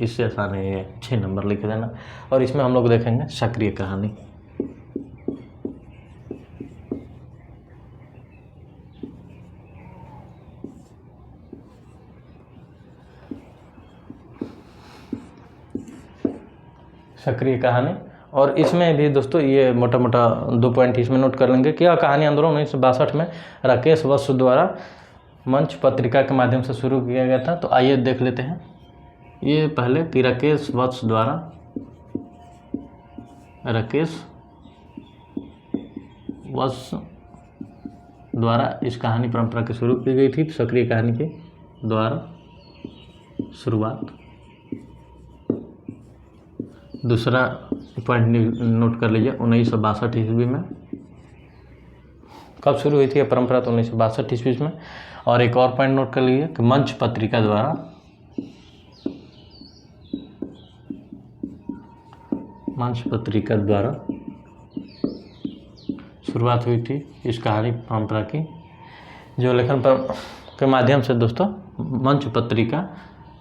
इससे आसान है ये, 6 नंबर लिख देना। और इसमें हम लोग देखेंगे सक्रिय कहानी। सक्रिय कहानी, और इसमें भी दोस्तों ये मोटा मोटा 2 पॉइंट इसमें नोट कर लेंगे कि यह कहानी आंदोलन 1962 में राकेश वत्स द्वारा मंच पत्रिका के माध्यम से शुरू किया गया था। तो आइए देख लेते हैं ये पहले कि राकेश वत्स द्वारा इस कहानी परंपरा की शुरू की गई थी, सक्रिय कहानी के द्वारा शुरुआत। दूसरा पॉइंट नोट कर लीजिए, 1962 ईस्वी में कब शुरू हुई थी यह परंपरा, तो 1962 ईस्वी में। और एक और पॉइंट नोट कर लीजिए कि मंच पत्रिका द्वारा शुरुआत हुई थी इस कहानी परंपरा की, जो लेखन के माध्यम से दोस्तों, मंच पत्रिका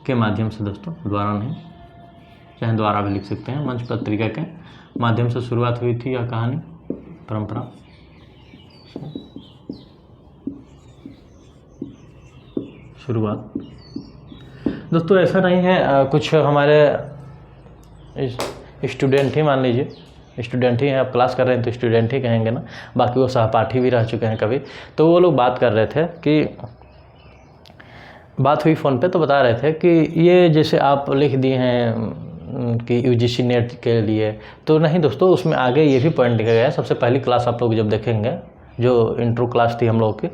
के माध्यम से दोस्तों, द्वारा नहीं, चाहे द्वारा भी लिख सकते हैं, मंच पत्रिका के माध्यम से शुरुआत हुई थी यह कहानी परंपरा। शुरुआत दोस्तों ऐसा नहीं है, कुछ हमारे स्टूडेंट ही, मान लीजिए स्टूडेंट ही हैं, आप क्लास कर रहे हैं तो स्टूडेंट ही कहेंगे ना, बाकी वो सहपाठी भी रह चुके हैं कभी। तो वो लोग बात कर रहे थे कि बात हुई फ़ोन पे, तो बता रहे थे कि ये जैसे आप लिख दिए हैं कि यूजीसी नेट के लिए, तो नहीं दोस्तों, उसमें आगे ये भी पॉइंट लिखा गया है। सबसे पहली क्लास आप लोग जब देखेंगे, जो इंट्रो क्लास थी हम लोग की,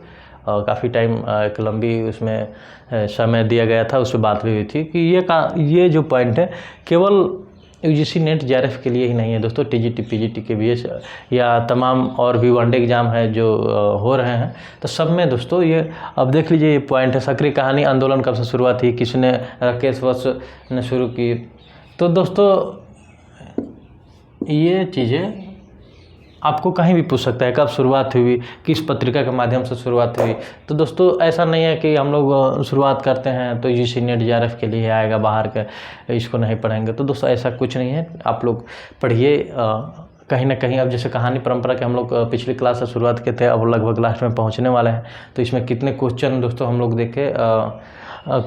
काफ़ी टाइम एक लंबी उसमें समय दिया गया था, उस पर बात भी हुई थी कि ये जो पॉइंट है केवल यूजीसी नेट जेआरएफ के लिए ही नहीं है दोस्तों, टीजीटी पीजीटी के भी या तमाम और भी वनडे एग्ज़ाम है जो हो रहे हैं, तो सब में दोस्तों ये अब देख लीजिए, ये पॉइंट है। सक्रिय कहानी आंदोलन कब से शुरुआत हुई, किसने, राकेश वत्स ने शुरू की। तो दोस्तों ये चीज़ें आपको कहीं भी पूछ सकता है, कब शुरुआत हुई, किस पत्रिका के माध्यम से शुरुआत हुई। तो दोस्तों ऐसा नहीं है कि हम लोग शुरुआत करते हैं तो यूजीसी नेट जेआरएफ के लिए आएगा, बाहर के इसको नहीं पढ़ेंगे। तो दोस्तों ऐसा कुछ नहीं है, आप लोग पढ़िए कहीं ना कहीं। अब जैसे कहानी परंपरा के हम लोग पिछली क्लास से शुरुआत किए थे, अब लगभग लास्ट में पहुँचने वाले हैं। तो इसमें कितने क्वेश्चन दोस्तों हम लोग देखे,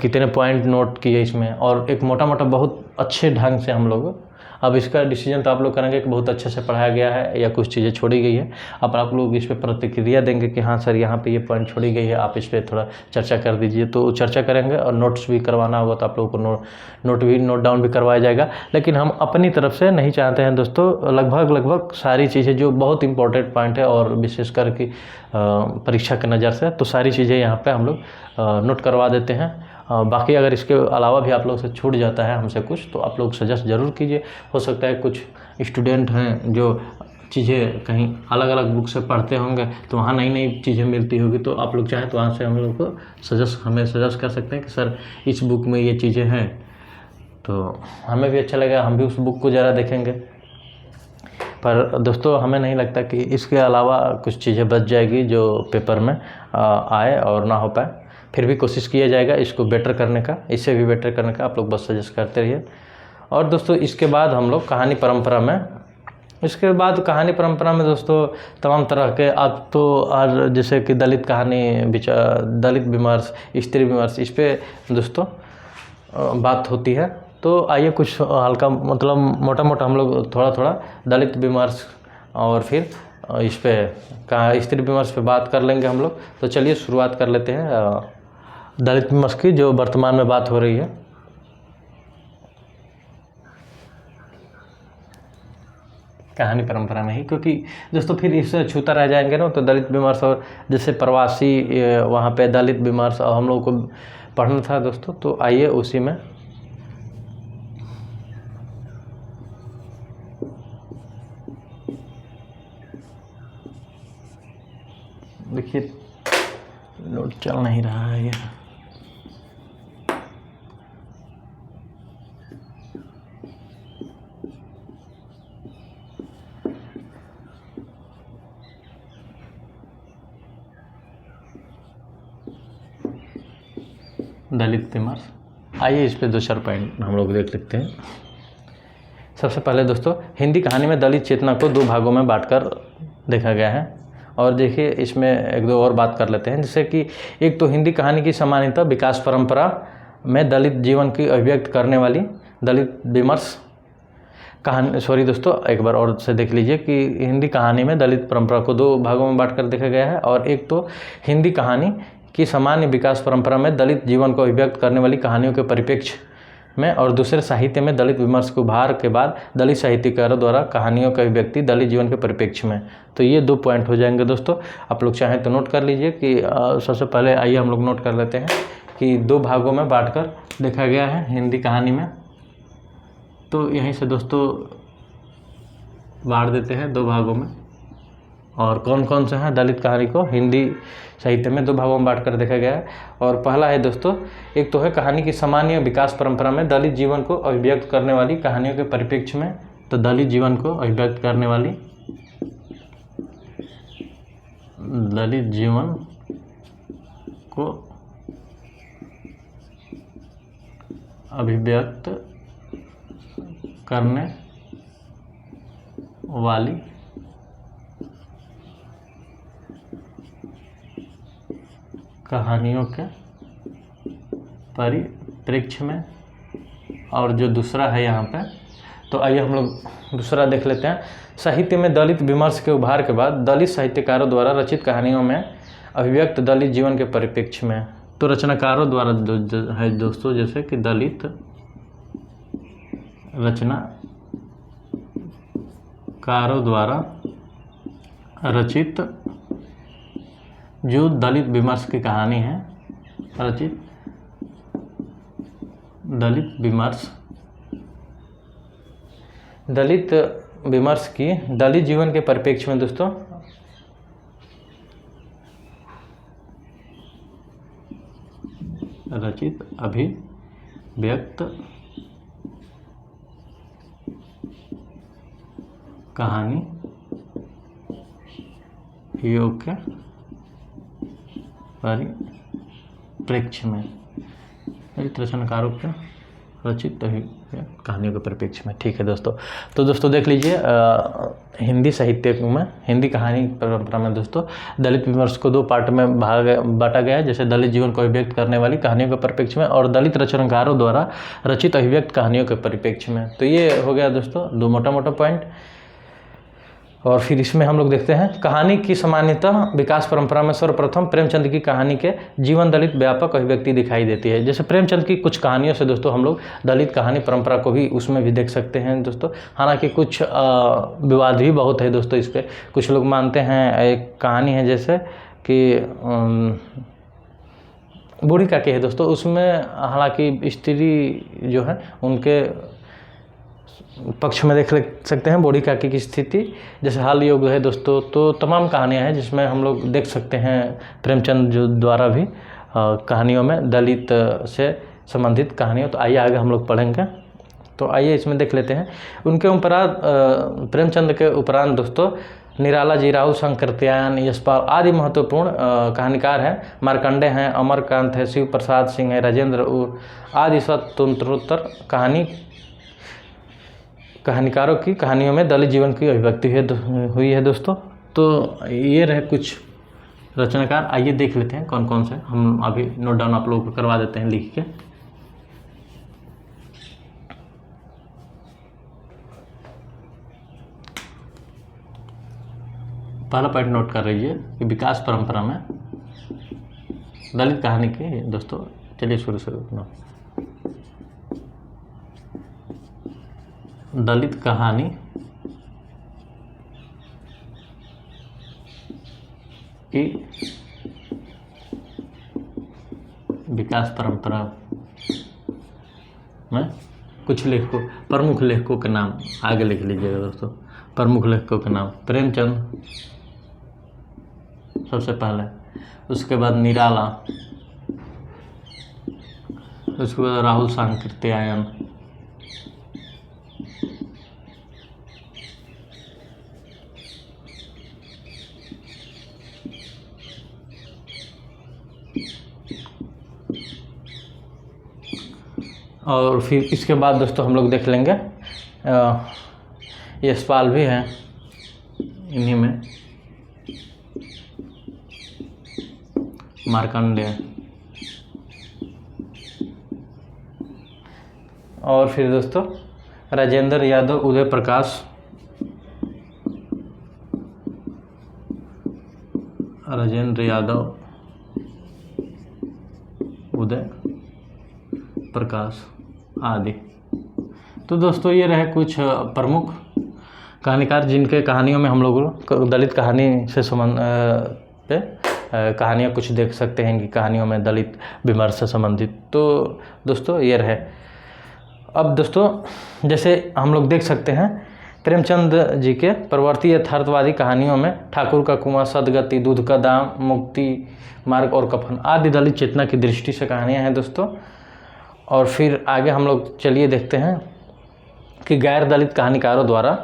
कितने पॉइंट नोट किए इसमें, और एक मोटा मोटा बहुत अच्छे ढंग से हम लोग, अब इसका डिसीजन तो आप लोग करेंगे कि बहुत अच्छे से पढ़ाया गया है या कुछ चीज़ें छोड़ी गई है। अब आप लोग इस पर प्रतिक्रिया देंगे कि हाँ सर यहाँ पे ये पॉइंट छोड़ी गई है, आप इस पर थोड़ा चर्चा कर दीजिए, तो चर्चा करेंगे। और नोट्स भी करवाना होगा तो आप लोगों को नोट डाउन भी करवाया जाएगा। लेकिन हम अपनी तरफ से नहीं चाहते हैं दोस्तों, लगभग सारी चीज़ें जो बहुत इंपॉर्टेंट पॉइंट है और विशेषकर कि परीक्षा की नज़र से, तो सारी चीज़ें यहाँ पर हम लोग नोट करवा देते हैं। बाकी अगर इसके अलावा भी आप लोग से छूट जाता है हमसे कुछ, तो आप लोग सजेस्ट ज़रूर कीजिए। हो सकता है कुछ स्टूडेंट हैं जो चीज़ें कहीं अलग अलग बुक से पढ़ते होंगे, तो वहाँ नई नई चीज़ें मिलती होगी, तो आप लोग चाहें तो वहाँ से हम लोग को हमें सजेस्ट कर सकते हैं कि सर इस बुक में ये चीज़ें हैं, तो हमें भी अच्छा लगेगा, हम भी उस बुक को ज़रा देखेंगे। पर दोस्तों हमें नहीं लगता कि इसके अलावा कुछ चीज़ें बच जाएगी जो पेपर में आए और ना हो पाए। फिर भी कोशिश किया जाएगा इसको बेटर करने का, इससे भी बेटर करने का, आप लोग बस सजेस्ट करते रहिए। और दोस्तों इसके बाद हम लोग कहानी परंपरा में दोस्तों तमाम तरह के, अब तो और जैसे कि दलित कहानी, दलित विमर्श, स्त्री विमर्श, इस पर दोस्तों बात होती है। तो आइए कुछ हल्का, मतलब मोटा मोटा हम लोग थोड़ा दलित विमर्श और फिर इस पे स्त्री विमर्श पे बात कर लेंगे हम लोग। तो चलिए शुरुआत कर लेते हैं दलित विमर्श की, जो वर्तमान में बात हो रही है। कहानी परंपरा में ही, क्योंकि दोस्तों फिर इससे छूता रह जाएंगे ना, तो दलित विमर्श और जैसे प्रवासी वहाँ पे दलित विमर्श और हम लोग को पढ़ना था दोस्तों, तो आइए उसी में देखिए नोट चल नहीं रहा है ये। दलित विमर्श, आइए इस पे 2-4 पॉइंट हम लोग देख लेते हैं। सबसे पहले दोस्तों हिंदी कहानी में दलित चेतना को 2 भागों में बांटकर देखा गया है। और देखिए इसमें 1-2 और बात कर लेते हैं, जैसे कि एक तो हिंदी कहानी की सामान्यतः विकास परंपरा में दलित जीवन की अभिव्यक्त करने वाली दलित विमर्श कहानी, सॉरी दोस्तों एक बार और से देख लीजिए कि हिंदी कहानी में दलित परंपरा को 2 भागों में बांटकर देखा गया है। और एक तो हिंदी कहानी की सामान्य विकास परंपरा में दलित जीवन को अभिव्यक्त करने वाली कहानियों के परिप्रेक्ष्य में, और दूसरे साहित्य में दलित विमर्श के उभार के बाद दलित साहित्यकारों द्वारा कहानियों का अभिव्यक्ति दलित जीवन के परिप्रेक्ष्य में। तो ये 2 पॉइंट हो जाएंगे दोस्तों, आप लोग चाहें तो नोट कर लीजिए कि सबसे पहले आइए हम लोग नोट कर लेते हैं कि 2 भागों में बांटकर देखा गया है हिंदी कहानी में। तो यहीं से दोस्तों बांट देते हैं 2 भागों में, और कौन कौन से हैं दलित कहानी को हिंदी साहित्य में 2 भागों में बांटकर देखा गया है। और पहला है दोस्तों, एक तो है कहानी की सामान्य विकास परंपरा में दलित जीवन को अभिव्यक्त करने वाली कहानियों के परिप्रेक्ष्य में। तो दलित जीवन को अभिव्यक्त करने वाली, दलित जीवन को अभिव्यक्त करने वाली कहानियों के परिप्रेक्ष्य में। और जो दूसरा है यहाँ पे, तो आइए हम लोग दूसरा देख लेते हैं। साहित्य में दलित विमर्श के उभार के बाद दलित साहित्यकारों द्वारा रचित कहानियों में अभिव्यक्त दलित जीवन के परिप्रेक्ष्य में। तो रचनाकारों द्वारा है दोस्तों, जैसे कि दलित रचनाकारों द्वारा रचित जो दलित विमर्श की कहानी है, रचित दलित विमर्श की दलित जीवन के परिप्रेक्ष्य में दोस्तों रचित अभिव्यक्त कहानी योग्य परिप्रेक्ष्य में दलित रचनाकारों के रचित कहानियों के परिप्रेक्ष्य में। ठीक है दोस्तों, तो दोस्तों देख लीजिए हिंदी साहित्य में, हिंदी कहानी परंपरा में दोस्तों दलित विमर्श को दो पार्ट में बांटा गया है, जैसे दलित जीवन को अभिव्यक्त करने वाली कहानियों के परिप्रेक्ष्य में और दलित रचनाकारों द्वारा रचित अभिव्यक्त कहानियों के परिप्रेक्ष्य में। तो ये हो गया दोस्तों दो मोटा मोटा पॉइंट। और फिर इसमें हम लोग देखते हैं कहानी की सामान्यतः विकास परंपरा में सर्वप्रथम प्रेमचंद की कहानी के जीवन दलित व्यापक अभिव्यक्ति दिखाई देती है। जैसे प्रेमचंद की कुछ कहानियों से दोस्तों हम लोग दलित कहानी परंपरा को भी उसमें भी देख सकते हैं दोस्तों। हालांकि कुछ विवाद भी बहुत है दोस्तों इस पर। कुछ लोग मानते हैं एक कहानी है जैसे कि बूढ़ी काकी है दोस्तों, उसमें हालांकि स्त्री जो है उनके पक्ष में देख सकते हैं बूढ़ी काकी की स्थिति जैसे हाल योग है दोस्तों। तो तमाम कहानियां हैं जिसमें हम लोग देख सकते हैं प्रेमचंद जो द्वारा भी कहानियों में दलित से संबंधित कहानियों। तो आइए आगे हम लोग पढ़ेंगे, तो आइए इसमें देख लेते हैं। उनके उपरांत प्रेमचंद के उपरांत दोस्तों निराला जी, राहुल शंकरत्यायन, यशपाल आदि महत्वपूर्ण कहानीकार हैं। मार्कंडे हैं, अमरकांत है, शिव प्रसाद सिंह है, राजेंद्र आदि स्वतंत्रोत्तर कहानीकारों की कहानियों में दलित जीवन की अभिव्यक्ति हुई है दोस्तों। तो ये रहे कुछ रचनाकार, आइए देख लेते हैं कौन कौन से। हम अभी नोट डाउन आप लोगों को करवा देते हैं लिख के। पहला पॉइंट नोट कर रही है कि विकास परंपरा में दलित कहानी की दोस्तों। चलिए शुरू से दलित कहानी की विकास परंपरा में कुछ लेखकों, प्रमुख लेखकों के नाम आगे लिख लीजिएगा दोस्तों। प्रमुख लेखकों के नाम प्रेमचंद सबसे पहले, उसके बाद निराला, उसके बाद राहुल शंकरत्यायन, और फिर इसके बाद दोस्तों हम लोग देख लेंगे यशपाल भी हैं इन्हीं में, मार्कंडे, और फिर दोस्तों राजेंद्र यादव, उदय प्रकाश, राजेंद्र यादव, उदय प्रकाश आदि। तो दोस्तों ये रहे कुछ प्रमुख कहानीकार जिनके कहानियों में हम लोग दलित कहानी से संबंध पे कहानियाँ कुछ देख सकते हैं। इनकी कहानियों में दलित विमर्श से संबंधित। तो दोस्तों ये रहे। अब दोस्तों जैसे हम लोग देख सकते हैं प्रेमचंद जी के प्रवर्ती यथार्थवादी कहानियों में ठाकुर का कुआं, सदगति, दूध का दाम, मुक्ति मार्ग और कफन आदि दलित चेतना की दृष्टि से कहानियाँ हैं दोस्तों। और फिर आगे हम लोग चलिए देखते हैं कि गैर दलित कहानीकारों द्वारा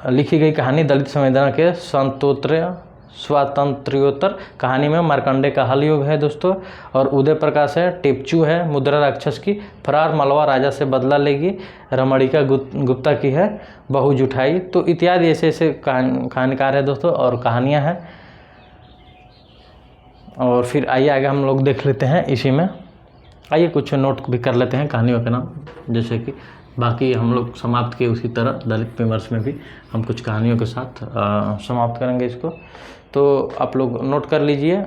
लिखी गई कहानी दलित संवेदना के स्वातंत्र्योत्तर कहानी में मार्कंडे का हल युग है दोस्तों, और उदय प्रकाश है, टिप्चू है, मुद्रा राक्षस की, फरार मलवा राजा से बदला लेगी, रमणिका गुप्ता की है, बहू जुठाई। तो इत्यादि ऐसे ऐसे कहानीकार है दोस्तों और कहानियाँ हैं। और फिर आइए आगे हम लोग देख लेते हैं इसी में। आइए कुछ नोट भी कर लेते हैं कहानियों के नाम, जैसे कि बाकी हम लोग समाप्त किए उसी तरह दलित विमर्श में भी हम कुछ कहानियों के साथ समाप्त करेंगे इसको। तो आप लोग नोट कर लीजिए।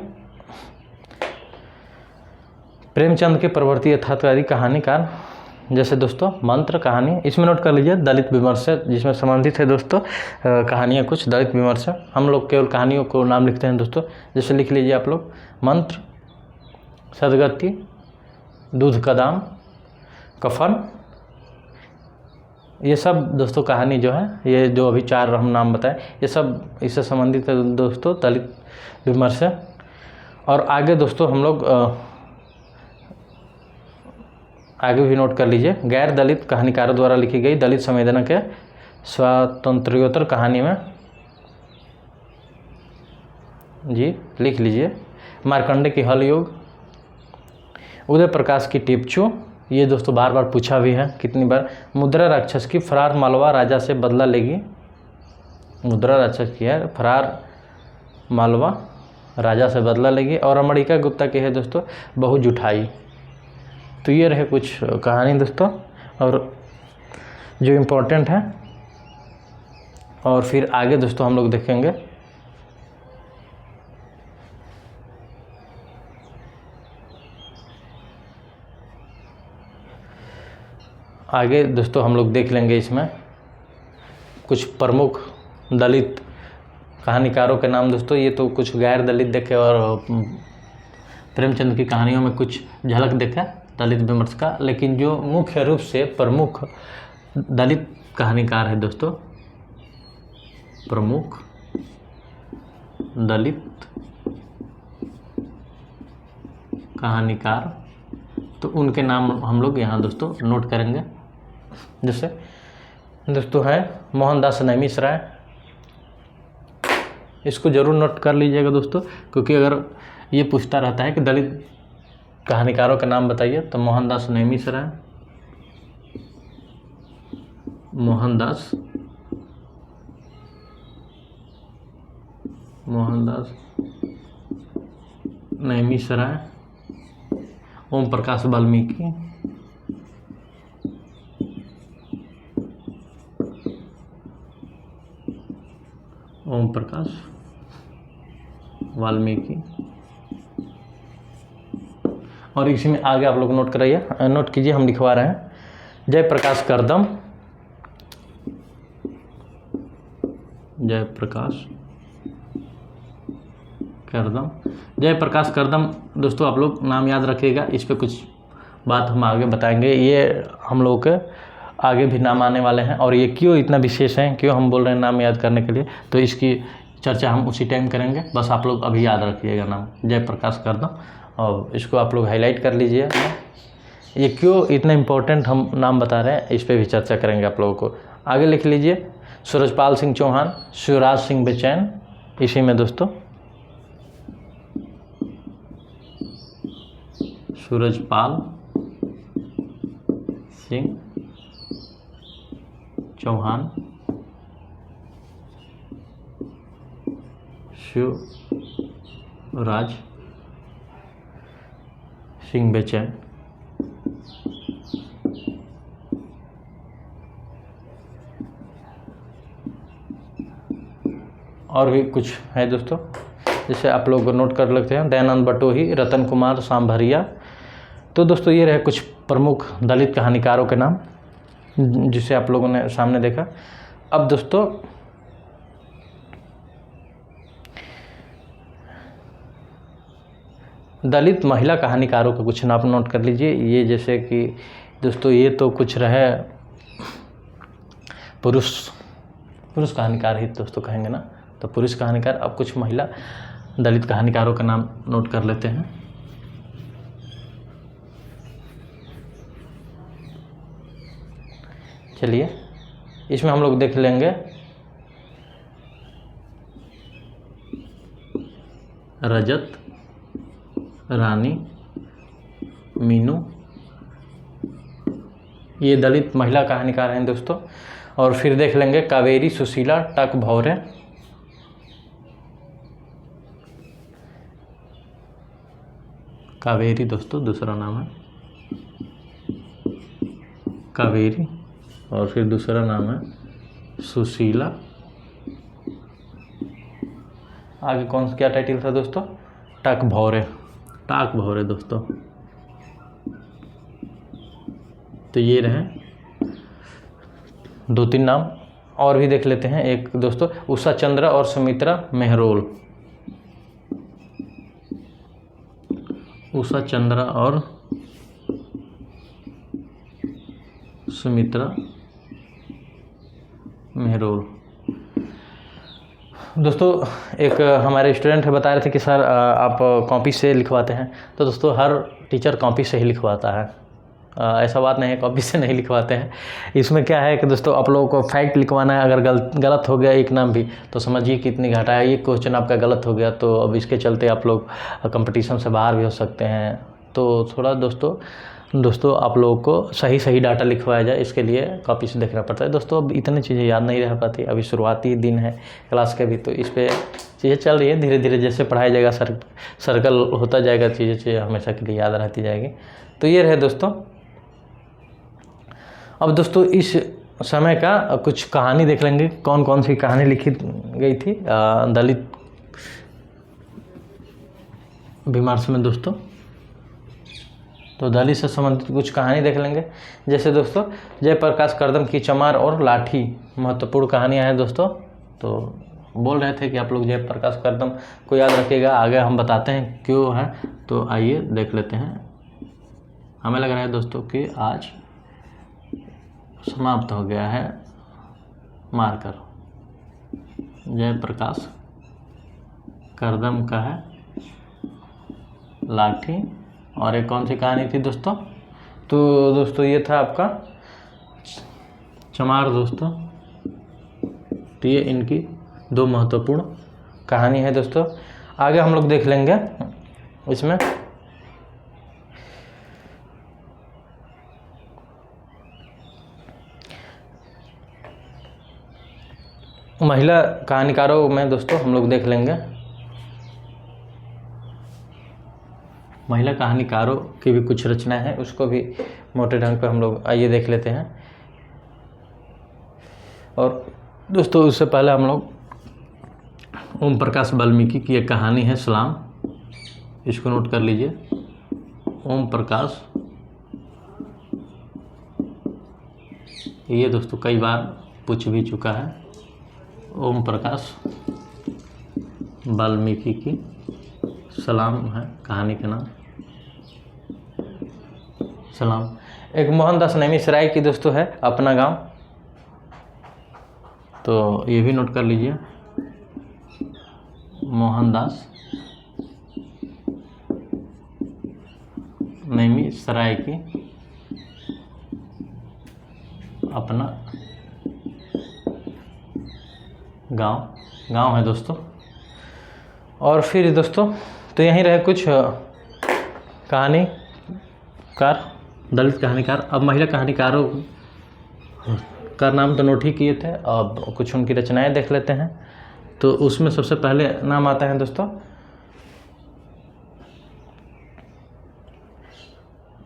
प्रेमचंद के प्रवर्ती यथार्थवादी कहानीकार जैसे दोस्तों मंत्र कहानी, इसमें नोट कर लीजिए दलित विमर्श से जिसमें संबंधित है दोस्तों कहानियाँ कुछ दलित विमर्श से। हम लोग केवल कहानियों को नाम लिखते हैं दोस्तों। जैसे लिख लीजिए आप लोग मंत्र, सदगति, दूध का दाम, कफन, ये सब दोस्तों कहानी जो है, ये जो अभी 4 हम नाम बताए, ये सब इससे संबंधित है दोस्तों दलित विमर्श से। और आगे दोस्तों हम लोग आगे भी नोट कर लीजिए, गैर दलित कहानीकारों द्वारा लिखी गई दलित संवेदना के स्वातंत्र्योत्तर कहानी में जी लिख लीजिए मार्कंडे की हल योग, उदय प्रकाश की टिप्चू, ये दोस्तों बार बार पूछा भी है कितनी बार, मुद्रा राक्षस की फरार मालवा राजा से बदला लेगी, मुद्रा राक्षस की है फरार मालवा राजा से बदला लेगी। और अमरिका गुप्ता की है दोस्तों बहु जुठाई। तो ये रहे कुछ कहानी दोस्तों और जो इम्पोर्टेंट है, और फिर आगे दोस्तों हम लोग देखेंगे आगे दोस्तों हम लोग देख लेंगे इसमें कुछ प्रमुख दलित कहानीकारों के नाम दोस्तों। ये तो कुछ गैर दलित देखे और प्रेमचंद की कहानियों में कुछ झलक देखा दलित विमर्श का, लेकिन जो मुख्य रूप से प्रमुख दलित कहानीकार है दोस्तों, प्रमुख दलित कहानीकार, तो उनके नाम हम लोग यहाँ दोस्तों नोट करेंगे। जैसे दोस्तों है मोहनदास नैमिषराय, इसको ज़रूर नोट कर लीजिएगा दोस्तों, क्योंकि अगर ये पूछता रहता है कि दलित कहानीकारों का नाम बताइए, तो मोहनदास नैमिषराय, मोहनदास नैमिषराय, ओम प्रकाश वाल्मीकि, ओम प्रकाश वाल्मीकि। और इसी में आगे आप लोग नोट कराइए, नोट कीजिए, हम लिखवा रहे हैं जयप्रकाश करदम, जयप्रकाश करदम, जयप्रकाश करदम दोस्तों आप लोग नाम याद रखिएगा, इस पे कुछ बात हम आगे बताएंगे। ये हम लोग के आगे भी नाम आने वाले हैं, और ये क्यों इतना विशेष है, क्यों हम बोल रहे हैं नाम याद करने के लिए, तो इसकी चर्चा हम उसी टाइम करेंगे। बस आप लोग अभी याद रखिएगा नाम जयप्रकाश करदम, और इसको आप लोग हाईलाइट कर लीजिए। ये क्यों इतना इम्पोर्टेंट हम नाम बता रहे हैं, इस पर भी चर्चा करेंगे आप लोगों को। आगे लिख लीजिए सूरजपाल सिंह चौहान, शिवराज सिंह बेचैन, इसी में दोस्तों सूरजपाल सिंह चौहान, शिवराज सिंह बेचैन। और भी कुछ है दोस्तों, जैसे आप लोग नोट कर लेते हैं दयानंद बटोही, रतन कुमार सांभरिया। तो दोस्तों ये रहे कुछ प्रमुख दलित कहानीकारों के नाम जिसे आप लोगों ने सामने देखा। अब दोस्तों दलित महिला कहानीकारों का कुछ नाम नोट कर लीजिए। ये जैसे कि दोस्तों ये तो कुछ रहे पुरुष कहानीकार ही दोस्तों कहेंगे ना, तो पुरुष कहानीकार। अब कुछ महिला दलित कहानीकारों का नाम नोट कर लेते हैं। चलिए इसमें हम लोग देख लेंगे रजत रानी मीनू, ये दलित महिला कहानीकार हैं दोस्तों। और फिर देख लेंगे कावेरी सुशीला टक भौरे, कावेरी दोस्तों दूसरा नाम है कावेरी, और फिर दूसरा नाम है सुशीला। आगे कौन सा क्या टाइटल था दोस्तों, टक भौरे दोस्तों। तो ये रहे 2-3 नाम, और भी देख लेते हैं। एक दोस्तों उषा चंद्रा और सुमित्रा मेहरोल, उषा चंद्रा और सुमित्रा मेहरोल। दोस्तों एक हमारे स्टूडेंट बता रहे थे कि सर आप कॉपी से लिखवाते हैं। तो दोस्तों हर टीचर कॉपी से ही लिखवाता है, ऐसा बात नहीं है कॉपी से नहीं लिखवाते हैं। इसमें क्या है कि दोस्तों आप लोगों को फैक्ट लिखवाना है, अगर गलत हो गया एक नाम भी तो समझिए कितनी घाटा है। ये क्वेश्चन आपका गलत हो गया तो अब इसके चलते आप लोग कंपटीशन से बाहर भी हो सकते हैं। तो थोड़ा दोस्तों आप लोगों को सही डाटा लिखवाया जाए, इसके लिए कॉपी से देखना पड़ता है। दोस्तों अब इतनी चीज़ें याद नहीं रह पाती, अभी शुरुआती दिन है क्लास के भी, तो इस पर चीज़ें चल रही है। धीरे धीरे जैसे पढ़ाया जाएगा सर्कल होता जाएगा, चीज़ें हमेशा के लिए याद रहती जाएगी। तो ये रहे दोस्तों। अब दोस्तों इस समय का कुछ कहानी देख लेंगे, कौन कौन सी कहानी लिखी गई थी दलित विमर्श में दोस्तों। तो दलित से संबंधित कुछ कहानी देख लेंगे। जैसे दोस्तों जयप्रकाश कर्दम की चमार और लाठी महत्वपूर्ण कहानियाँ हैं दोस्तों। तो बोल रहे थे कि आप लोग जयप्रकाश कर्दम को याद रखिएगा, आगे हम बताते हैं क्यों है। तो आइए देख लेते हैं। हमें लग रहा है दोस्तों कि आज समाप्त हो गया है मार्कर। जयप्रकाश कर्दम का है लाठी, और एक कौन सी कहानी थी दोस्तों। तो दोस्तों ये था आपका चमार दोस्तों। तो ये इनकी 2 महत्वपूर्ण कहानी है दोस्तों। आगे हम लोग देख लेंगे इसमें। महिला कहानीकारों में दोस्तों हम लोग देख लेंगे महिला कहानीकारों की भी कुछ रचनाएं हैं, उसको भी मोटे ढंग पर हम लोग आइए देख लेते हैं। और दोस्तों उससे पहले हम लोग ओम प्रकाश वाल्मीकि की एक कहानी है सलाम, इसको नोट कर लीजिए। ओम प्रकाश, ये दोस्तों कई बार पूछ भी चुका है। ओम प्रकाश वाल्मीकि की सलाम है कहानी का नाम, सलाम। एक मोहनदास नेमी सराय की दोस्तों है अपना गांव, तो ये भी नोट कर लीजिए। मोहनदास नेमी सराय की अपना गांव है दोस्तों। और फिर दोस्तों तो यहीं रहे कुछ कहानीकार, दलित कहानीकार। अब महिला कहानीकारों का नाम तो नोट ही किए थे, अब कुछ उनकी रचनाएं देख लेते हैं। तो उसमें सबसे पहले नाम आता है दोस्तों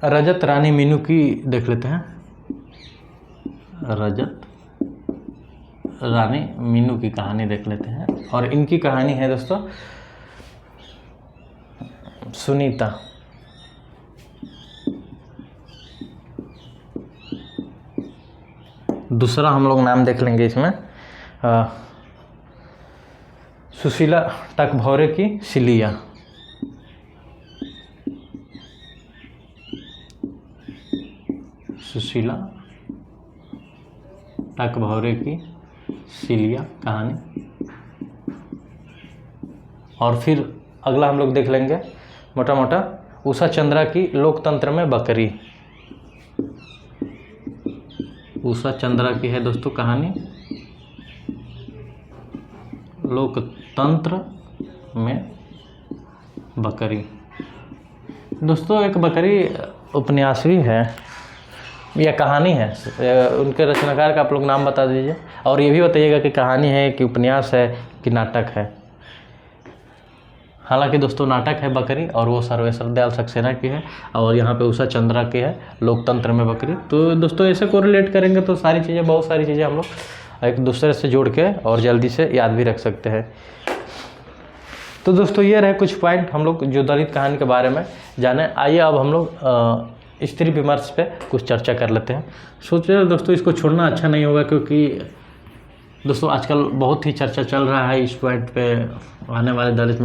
रजत रानी मीनू की, देख लेते हैं। रजत रानी मीनू की कहानी देख लेते हैं। और इनकी कहानी है दोस्तों सुनीता। दूसरा हम लोग नाम देख लेंगे इसमें सुशीला टकभौरे की सिलिया। सुशीला टकभौरे की सिलिया कहानी। और फिर अगला हम लोग देख लेंगे मोटा मोटा उषा चंद्रा की लोकतंत्र में बकरी। उषा चंद्रा की है दोस्तों कहानी लोकतंत्र में बकरी। दोस्तों एक बकरी उपन्यास भी है या कहानी है, उनके रचनाकार का आप लोग नाम बता दीजिए। और ये भी बताइएगा कि कहानी है कि उपन्यास है कि नाटक है। हालांकि दोस्तों नाटक है बकरी, और वो सर्वेश्वर दयाल सक्सेना की है, और यहाँ पे उषा चंद्रा की है लोकतंत्र में बकरी। तो दोस्तों ऐसे को रिलेट करेंगे तो सारी चीज़ें, बहुत सारी चीज़ें हम लोग एक दूसरे से जोड़ के और जल्दी से याद भी रख सकते हैं। तो दोस्तों ये रहे कुछ पॉइंट हम लोग जो दलित कहानी के बारे में जाने। आइए अब हम लोग स्त्री विमर्श पे कुछ चर्चा कर लेते हैं। सोचे दोस्तों इसको छोड़ना अच्छा नहीं होगा, क्योंकि दोस्तों आजकल बहुत ही चर्चा चल रहा है इस पॉइंट पे, आने वाले दलित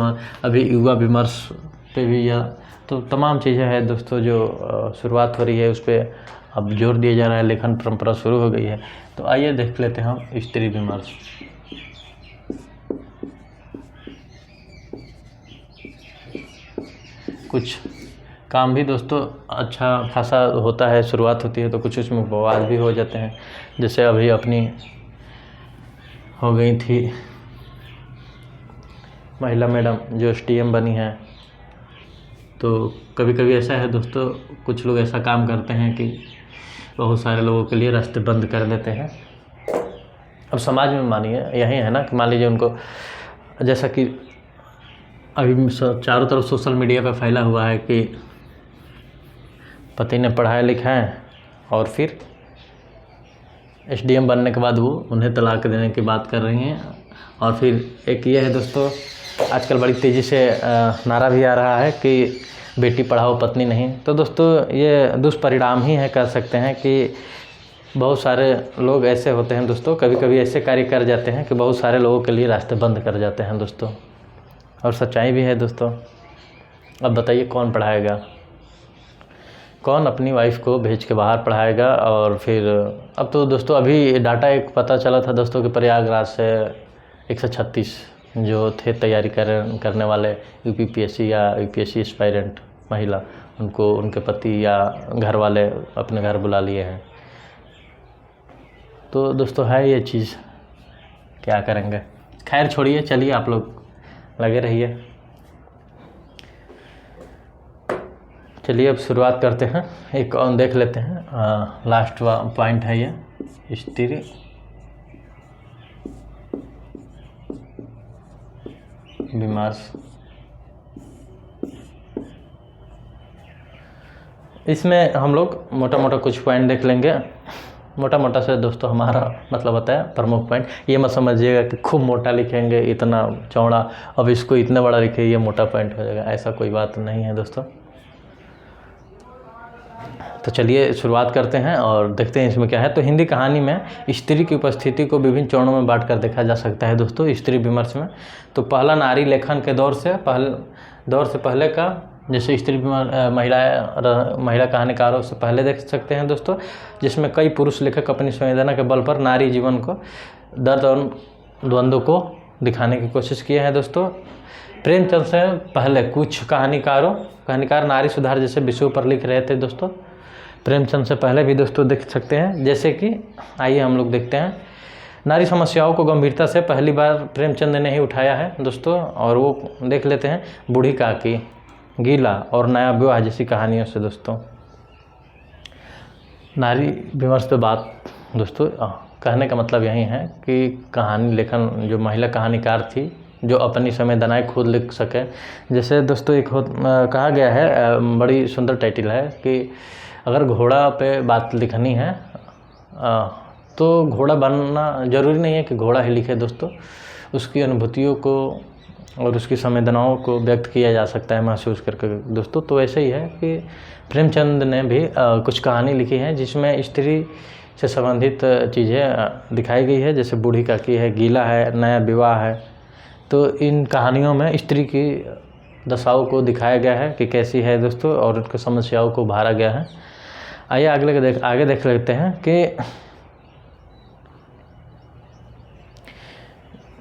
अभी युवा विमर्श पे भी, या तो तमाम चीज़ें हैं दोस्तों जो शुरुआत हो रही है, उस पर अब जोर दिया जा रहा है, लेखन परंपरा शुरू हो गई है। तो आइए देख लेते हैं हम स्त्री विमर्श। कुछ काम भी दोस्तों अच्छा खासा होता है, शुरुआत होती है तो कुछ उसमें बवाल भी हो जाते हैं। जैसे अभी अपनी हो गई थी महिला मैडम जो SDM बनी है, तो कभी कभी ऐसा है दोस्तों, कुछ लोग ऐसा काम करते हैं कि बहुत सारे लोगों के लिए रास्ते बंद कर देते हैं। अब समाज में मानिए यही है ना कि मान लीजिए उनको, जैसा कि अभी चारों तरफ सोशल मीडिया पे फैला हुआ है कि पति ने पढ़ाया लिखा है और फिर SDM बनने के बाद वो उन्हें तलाक देने की बात कर रही हैं। और फिर एक ये है दोस्तों, आजकल बड़ी तेज़ी से नारा भी आ रहा है कि बेटी पढ़ाओ पत्नी नहीं। तो दोस्तों ये दुष्परिणाम ही है, कह सकते हैं कि बहुत सारे लोग ऐसे होते हैं दोस्तों, कभी कभी ऐसे कार्य कर जाते हैं कि बहुत सारे लोगों के लिए रास्ते बंद कर जाते हैं दोस्तों। और सच्चाई भी है दोस्तों। अब बताइए कौन पढ़ाएगा, कौन अपनी वाइफ को भेज के बाहर पढ़ाएगा। और फिर अब तो दोस्तों अभी डाटा एक पता चला था दोस्तों कि प्रयागराज से 136 जो थे तैयारी करने वाले UPPSC या UPSC एस्पायरेंट महिला, उनको उनके पति या घर वाले अपने घर बुला लिए हैं। तो दोस्तों है ये चीज़, क्या करेंगे। खैर छोड़िए, चलिए आप लोग लगे रहिए। चलिए अब शुरुआत करते हैं, एक और देख लेते हैं। लास्ट पॉइंट है ये स्त्री विमर्श। इसमें हम लोग मोटा मोटा कुछ पॉइंट देख लेंगे। मोटा मोटा से दोस्तों हमारा मतलब होता है प्रमुख पॉइंट। ये मत समझिएगा कि खूब मोटा लिखेंगे, इतना चौड़ा, अब इसको इतना बड़ा लिखे ये मोटा पॉइंट हो जाएगा, ऐसा कोई बात नहीं है दोस्तों। तो चलिए शुरुआत करते हैं और देखते हैं इसमें क्या है। तो हिंदी कहानी में स्त्री की उपस्थिति को विभिन्न चरणों में बांट कर देखा जा सकता है दोस्तों स्त्री विमर्श में। तो पहला नारी लेखन के दौर से पहले का, जैसे स्त्री महिला कहानीकारों से पहले देख सकते हैं दोस्तों, जिसमें कई पुरुष लेखक अपनी संवेदना के बल पर नारी जीवन को, दर्द और द्वंद्व को दिखाने की कोशिश किए हैं दोस्तों। प्रेमचंद से पहले कुछ कहानीकार नारी सुधार जैसे विषयों पर लिख रहे थे दोस्तों। प्रेमचंद से पहले भी दोस्तों देख सकते हैं, जैसे कि आइए हम लोग देखते हैं। नारी समस्याओं को गंभीरता से पहली बार प्रेमचंद ने ही उठाया है दोस्तों, और वो देख लेते हैं बूढ़ी काकी, गीला और नया विवाह जैसी कहानियों से दोस्तों। नारी विमर्श पे बात दोस्तों कहने का मतलब यही है कि कहानी लेखन जो महिला कहानीकार थी, जो अपनी संवेदनाएं खुद लिख सके। जैसे दोस्तों एक कहा गया है, बड़ी सुंदर टाइटल है कि अगर घोड़ा पे बात लिखनी है तो घोड़ा बनना ज़रूरी नहीं है कि घोड़ा ही लिखे दोस्तों, उसकी अनुभूतियों को और उसकी संवेदनाओं को व्यक्त किया जा सकता है महसूस करके दोस्तों। तो ऐसे ही है कि प्रेमचंद ने भी कुछ कहानी लिखी है जिसमें स्त्री से संबंधित चीज़ें दिखाई गई है, जैसे बूढ़ी काकी है, गीला है, नया विवाह है। तो इन कहानियों में स्त्री की दशाओं को दिखाया गया है कि कैसी है दोस्तों, और उनकी समस्याओं को उभारा गया है। आइए आगे देख लेते हैं कि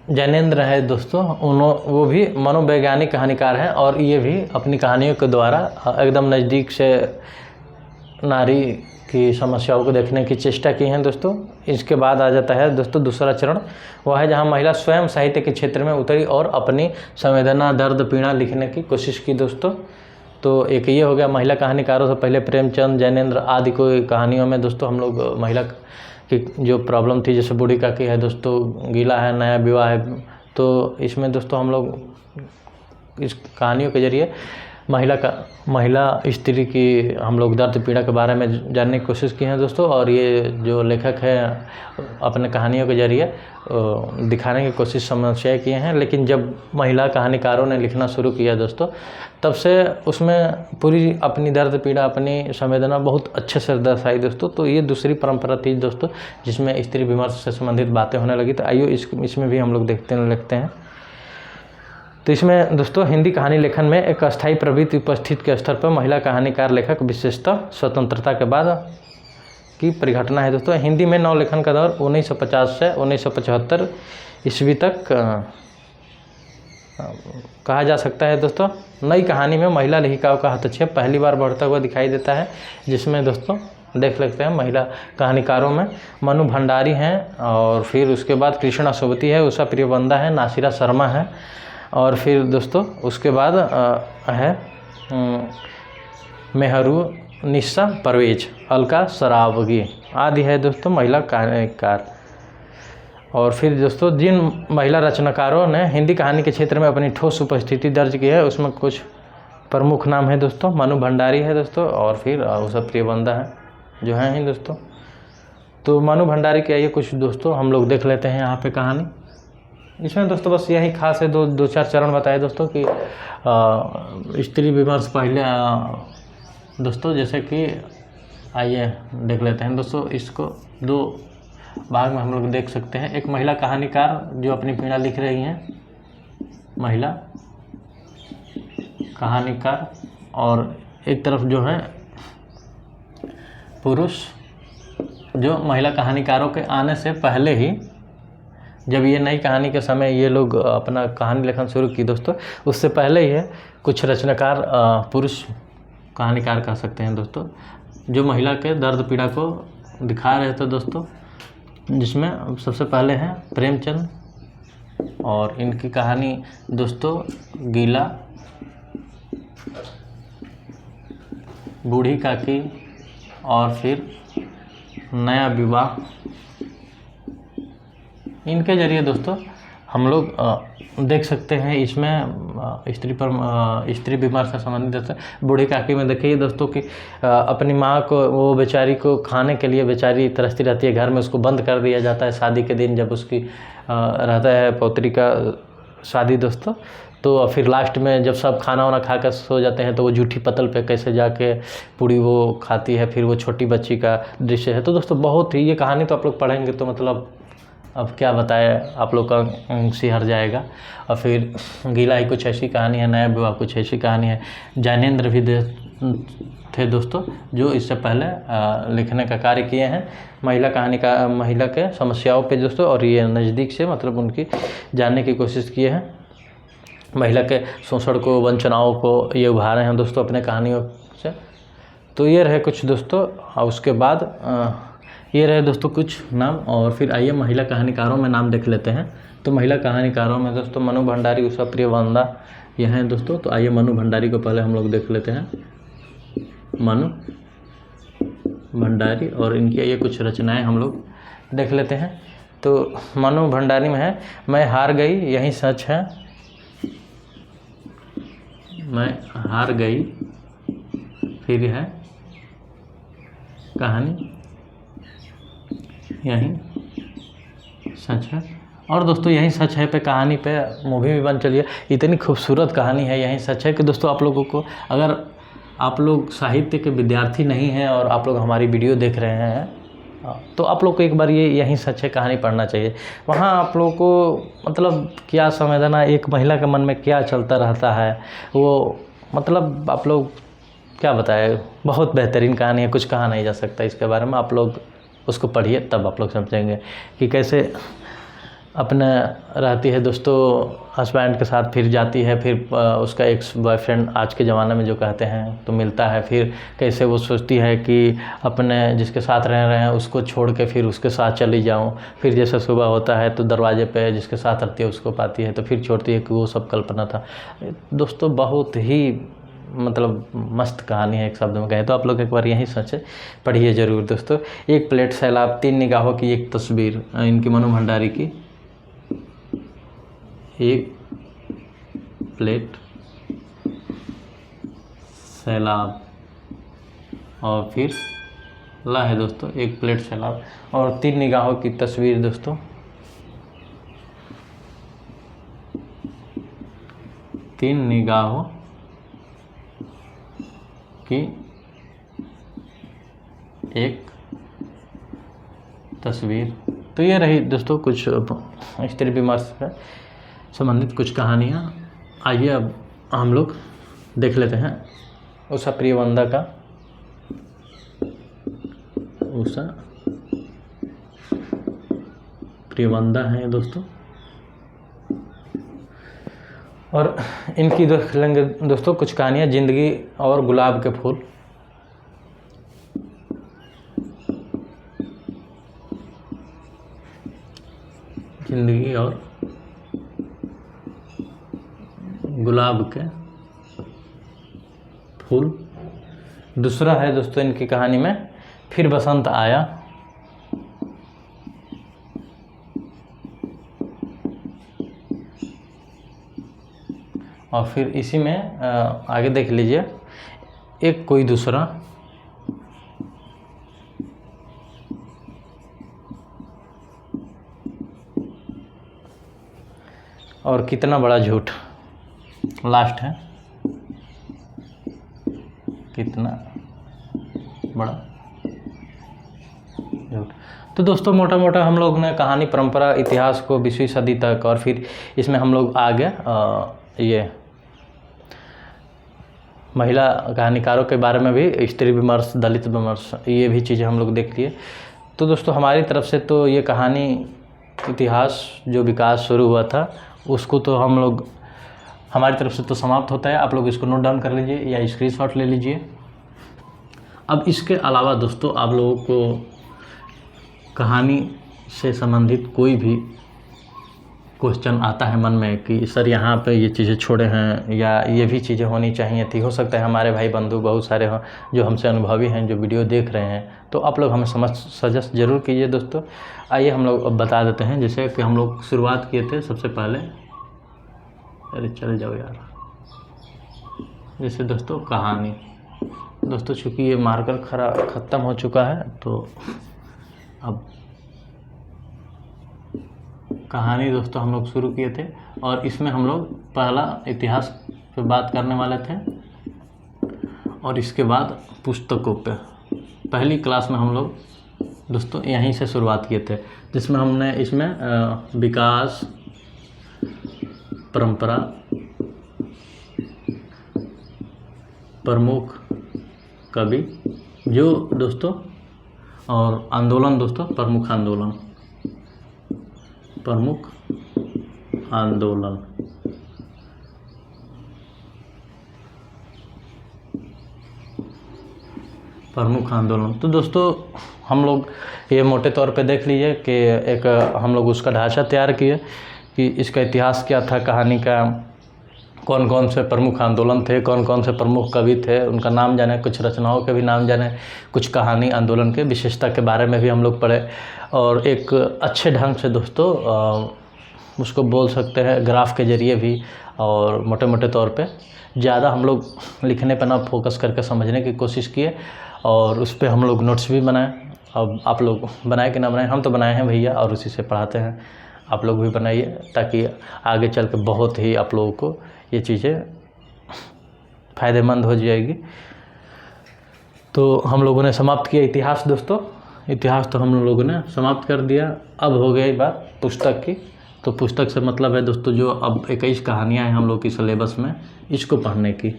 जैनेंद्र है दोस्तों, वो भी मनोवैज्ञानिक कहानीकार हैं, और ये भी अपनी कहानियों के द्वारा एकदम नज़दीक से नारी की समस्याओं को देखने की चेष्टा की है दोस्तों। इसके बाद आ जाता है दोस्तों दूसरा चरण, वह है जहां महिला स्वयं साहित्य के क्षेत्र में उतरी और अपनी संवेदना, दर्द, पीड़ा लिखने की कोशिश की दोस्तों। तो एक ये हो गया महिला कहानीकारों से पहले प्रेमचंद, जैनेंद्र आदि को कहानियों में दोस्तों हम लोग महिला की जो प्रॉब्लम थी, जैसे बूढ़ी काकी है दोस्तों, गीला है, नया विवाह है, तो इसमें दोस्तों हम लोग इस कहानियों के जरिए महिला स्त्री की हम लोग दर्द पीड़ा के बारे में जानने की कोशिश की है दोस्तों। और ये जो लेखक है अपने कहानियों के ज़रिए दिखाने की कोशिश समस्याएं किए हैं। लेकिन जब महिला कहानीकारों ने लिखना शुरू किया दोस्तों, तब से उसमें पूरी अपनी दर्द पीड़ा, अपनी संवेदना बहुत अच्छे से दर्शाई दोस्तों। तो ये दूसरी परंपरा थी दोस्तों जिसमें स्त्री विमर्श से संबंधित बातें होने लगी। तो आइए इसमें भी हम लोग देखते हैं। तो इसमें दोस्तों हिंदी कहानी लेखन में एक अस्थायी प्रवृत्ति उपस्थित के स्तर पर महिला कहानीकार लेखक विशेषतः स्वतंत्रता के बाद की परिघटना है दोस्तों। हिंदी में नव लेखन का दौर 1950 से 1975 ईस्वी तक कहा जा सकता है दोस्तों। नई कहानी में महिला लेखिकाओं का हस्तक्षेप पहली बार बढ़ता हुआ दिखाई देता है, जिसमें दोस्तों देख सकते हैं महिला कहानीकारों में मनु भंडारी हैं, और फिर उसके बाद कृष्णा सोबती है, उषा प्रियवंदा है, नासिरा शर्मा है, और फिर दोस्तों उसके बाद है मेहरुनिसा परवेज, अलका सरावगी आदि है दोस्तों महिला कहानीकार। और फिर दोस्तों जिन महिला रचनाकारों ने हिंदी कहानी के क्षेत्र में अपनी ठोस उपस्थिति दर्ज की है, उसमें कुछ प्रमुख नाम है दोस्तों। मनु भंडारी है दोस्तों, और फिर उषा प्रियवंदा है जो हैं ही दोस्तों। तो मनु भंडारी के आइए कुछ दोस्तों हम लोग देख लेते हैं यहाँ पे कहानी। इसमें दोस्तों बस यही खास है, दो चार चरण बताए दोस्तों कि स्त्री विमर्श पहले दोस्तों, जैसे कि आइए देख लेते हैं दोस्तों। इसको दो भाग में हम लोग देख सकते हैं। एक महिला कहानीकार जो अपनी पीड़ा लिख रही हैं, महिला कहानीकार, और एक तरफ जो है पुरुष जो महिला कहानीकारों के आने से पहले ही, जब ये नई कहानी के समय ये लोग अपना कहानी लेखन शुरू की दोस्तों, उससे पहले ही है कुछ रचनाकार पुरुष कहानीकार कह सकते हैं दोस्तों, जो महिला के दर्द पीड़ा को दिखा रहे थे दोस्तों। जिसमें सबसे पहले हैं प्रेमचंद, और इनकी कहानी दोस्तों गीला, बूढ़ी काकी, और फिर नया विवाह। इनके जरिए दोस्तों हम लोग देख सकते हैं इसमें स्त्री विमर्श से संबंधित। बूढ़ी काकी में देखिए दोस्तों कि अपनी माँ को, वो बेचारी को खाने के लिए बेचारी तरसती रहती है, घर में उसको बंद कर दिया जाता है शादी के दिन, जब उसकी रहता है पौत्री का शादी दोस्तों। तो फिर लास्ट में जब सब खाना वाना खा कर सो जाते हैं, तो वो जूठी पतल पे कैसे जाके पूरी वो खाती है, फिर वो छोटी बच्ची का दृश्य है। तो दोस्तों बहुत ही, ये कहानी तो आप लोग पढ़ेंगे तो मतलब अब क्या बताए, आप लोग का सिहर जाएगा। और फिर गीला ही कुछ ऐसी कहानी है, नया विवाह कुछ ऐसी कहानी है। जैनेंद्र भी थे दोस्तों जो इससे पहले लिखने का कार्य किए हैं महिला कहानी का, महिला के समस्याओं पे दोस्तों, और ये नज़दीक से मतलब उनकी जानने की कोशिश किए हैं। महिला के शोषण को, वंचनाओं को ये उभारे हैं दोस्तों अपने कहानियों से। तो ये रहे कुछ दोस्तों, और उसके बाद ये रहे दोस्तों कुछ नाम। और फिर आइए महिला कहानीकारों में नाम देख लेते हैं। तो महिला कहानीकारों में दोस्तों मनु भंडारी, उषा प्रियवंदा ये हैं दोस्तों। तो आइए मनु भंडारी को पहले हम लोग देख लेते हैं। मनु भंडारी और इनकी ये कुछ रचनाएं हम लोग देख लेते हैं। तो मनु भंडारी में है मैं हार गई यही सच है, मैं हार गई, फिर है कहानी यही सच है। और दोस्तों यही सच है पे कहानी पे मूवी भी बन चली है। इतनी खूबसूरत कहानी है यही सच है कि दोस्तों आप लोगों को, अगर आप लोग साहित्य के विद्यार्थी नहीं हैं और आप लोग हमारी वीडियो देख रहे हैं, तो आप लोग को एक बार ये यही सच है कहानी पढ़ना चाहिए। वहाँ आप लोगों को मतलब क्या संवेदना, एक महिला के मन में क्या चलता रहता है, वो मतलब आप लोग क्या बताएं, बहुत बेहतरीन कहानी है, कुछ कहा नहीं जा सकता इसके बारे में। आप लोग उसको पढ़िए तब आप लोग समझेंगे कि कैसे अपने रहती है दोस्तों हस्बैंड के साथ, फिर जाती है, फिर उसका एक्स बॉयफ्रेंड आज के ज़माने में जो कहते हैं तो मिलता है, फिर कैसे वो सोचती है कि अपने जिसके साथ रह रहे हैं उसको छोड़ के फिर उसके साथ चली जाऊं, फिर जैसे सुबह होता है तो दरवाजे पे जिसके साथ रहती है उसको पाती है, तो फिर छोड़ती है कि वो सब कल्पना था। दोस्तों बहुत ही मतलब मस्त कहानी है, एक शब्द में कहें तो। आप लोग एक बार यही सच पढ़िए ज़रूर दोस्तों। एक प्लेट सैलाब, तीन निगाहों की एक तस्वीर, इनकी मनु भंडारी की। एक प्लेट सैलाब, और फिर ला है दोस्तों एक प्लेट सैलाब, और 3 निगाहों की तस्वीर दोस्तों। तीन निगाहों की एक तस्वीर। तो ये रही दोस्तों कुछ स्त्री विमर्श से संबंधित कुछ कहानियाँ। आइए अब हम लोग देख लेते हैं उषा प्रियवंदा का, उषा प्रियवंदा है दोस्तों, और इनकी देख लेंगे दोस्तों कुछ कहानियाँ। जिंदगी और गुलाब के फूल। जिंदगी और गुलाब के फूल। दूसरा है दोस्तों इनकी कहानी में फिर बसंत आया। और फिर इसी में आगे देख लीजिए एक कोई दूसरा। और कितना बड़ा झूठ लास्ट है, कितना बड़ा झूठ। तो दोस्तों मोटा मोटा हम लोग ने कहानी परंपरा इतिहास को 20वीं सदी तक, और फिर इसमें हम लोग आगे ये महिला कहानीकारों के बारे में भी, स्त्री विमर्श, दलित विमर्श, ये भी चीज़ें हम लोग देख लिए। तो दोस्तों हमारी तरफ से तो ये कहानी इतिहास जो विकास शुरू हुआ था उसको तो हम लोग हमारी तरफ से तो समाप्त होता है। आप लोग इसको नोट डाउन कर लीजिए या स्क्रीनशॉट ले लीजिए। अब इसके अलावा दोस्तों आप लोगों को कहानी से संबंधित कोई भी क्वेश्चन आता है मन में कि सर यहाँ पे ये चीज़ें छोड़े हैं या ये भी चीज़ें होनी चाहिए थी, हो सकता है हमारे भाई बंधु बहुत सारे हों जो हमसे अनुभवी हैं, जो वीडियो देख रहे हैं, तो आप लोग हमें सजेस्ट जरूर कीजिए दोस्तों। आइए हम लोग अब बता देते हैं। जैसे कि हम लोग शुरुआत किए थे सबसे पहले, अरे चल जाओ यार, जैसे दोस्तों कहानी। दोस्तों चूँकि ये मार्कर ख़त्म हो चुका है तो अब कहानी दोस्तों हम लोग शुरू किए थे, और इसमें हम लोग पहला इतिहास पे बात करने वाले थे, और इसके बाद पुस्तकों पे। पहली क्लास में हम लोग दोस्तों यहीं से शुरुआत किए थे, जिसमें हमने इसमें विकास, परंपरा, प्रमुख कवि जो दोस्तों, और आंदोलन दोस्तों, प्रमुख आंदोलन, प्रमुख आंदोलन। प्रमुख आंदोलन। तो दोस्तों हम लोग ये मोटे तौर पे देख लीजिए कि एक हम लोग उसका ढांचा तैयार किए कि इसका इतिहास क्या था, कहानी का कौन कौन से प्रमुख आंदोलन थे, कौन कौन से प्रमुख कवि थे, उनका नाम जाने, कुछ रचनाओं के भी नाम जाने, कुछ कहानी आंदोलन के विशेषता के बारे में भी हम लोग पढ़े, और एक अच्छे ढंग से दोस्तों उसको बोल सकते हैं ग्राफ के ज़रिए भी, और मोटे मोटे तौर पे ज़्यादा हम लोग लिखने पर ना फोकस करके समझने की कोशिश किए, और उस पर हम लोग नोट्स भी बनाए। अब आप लोग बनाए कि ना बनाए, हम तो बनाए हैं भैया, और उसी से पढ़ाते हैं। आप लोग भी बनाइए ताकि आगे चल के बहुत ही आप लोगों को ये चीज़ें फ़ायदेमंद हो जाएगी। तो हम लोगों ने समाप्त किया इतिहास दोस्तों, इतिहास तो हम लोगों ने समाप्त कर दिया। अब हो गई बात पुस्तक की। तो पुस्तक से मतलब है दोस्तों जो अब 21 कहानियाँ हैं हम लोग की सिलेबस में, इसको पढ़ने की।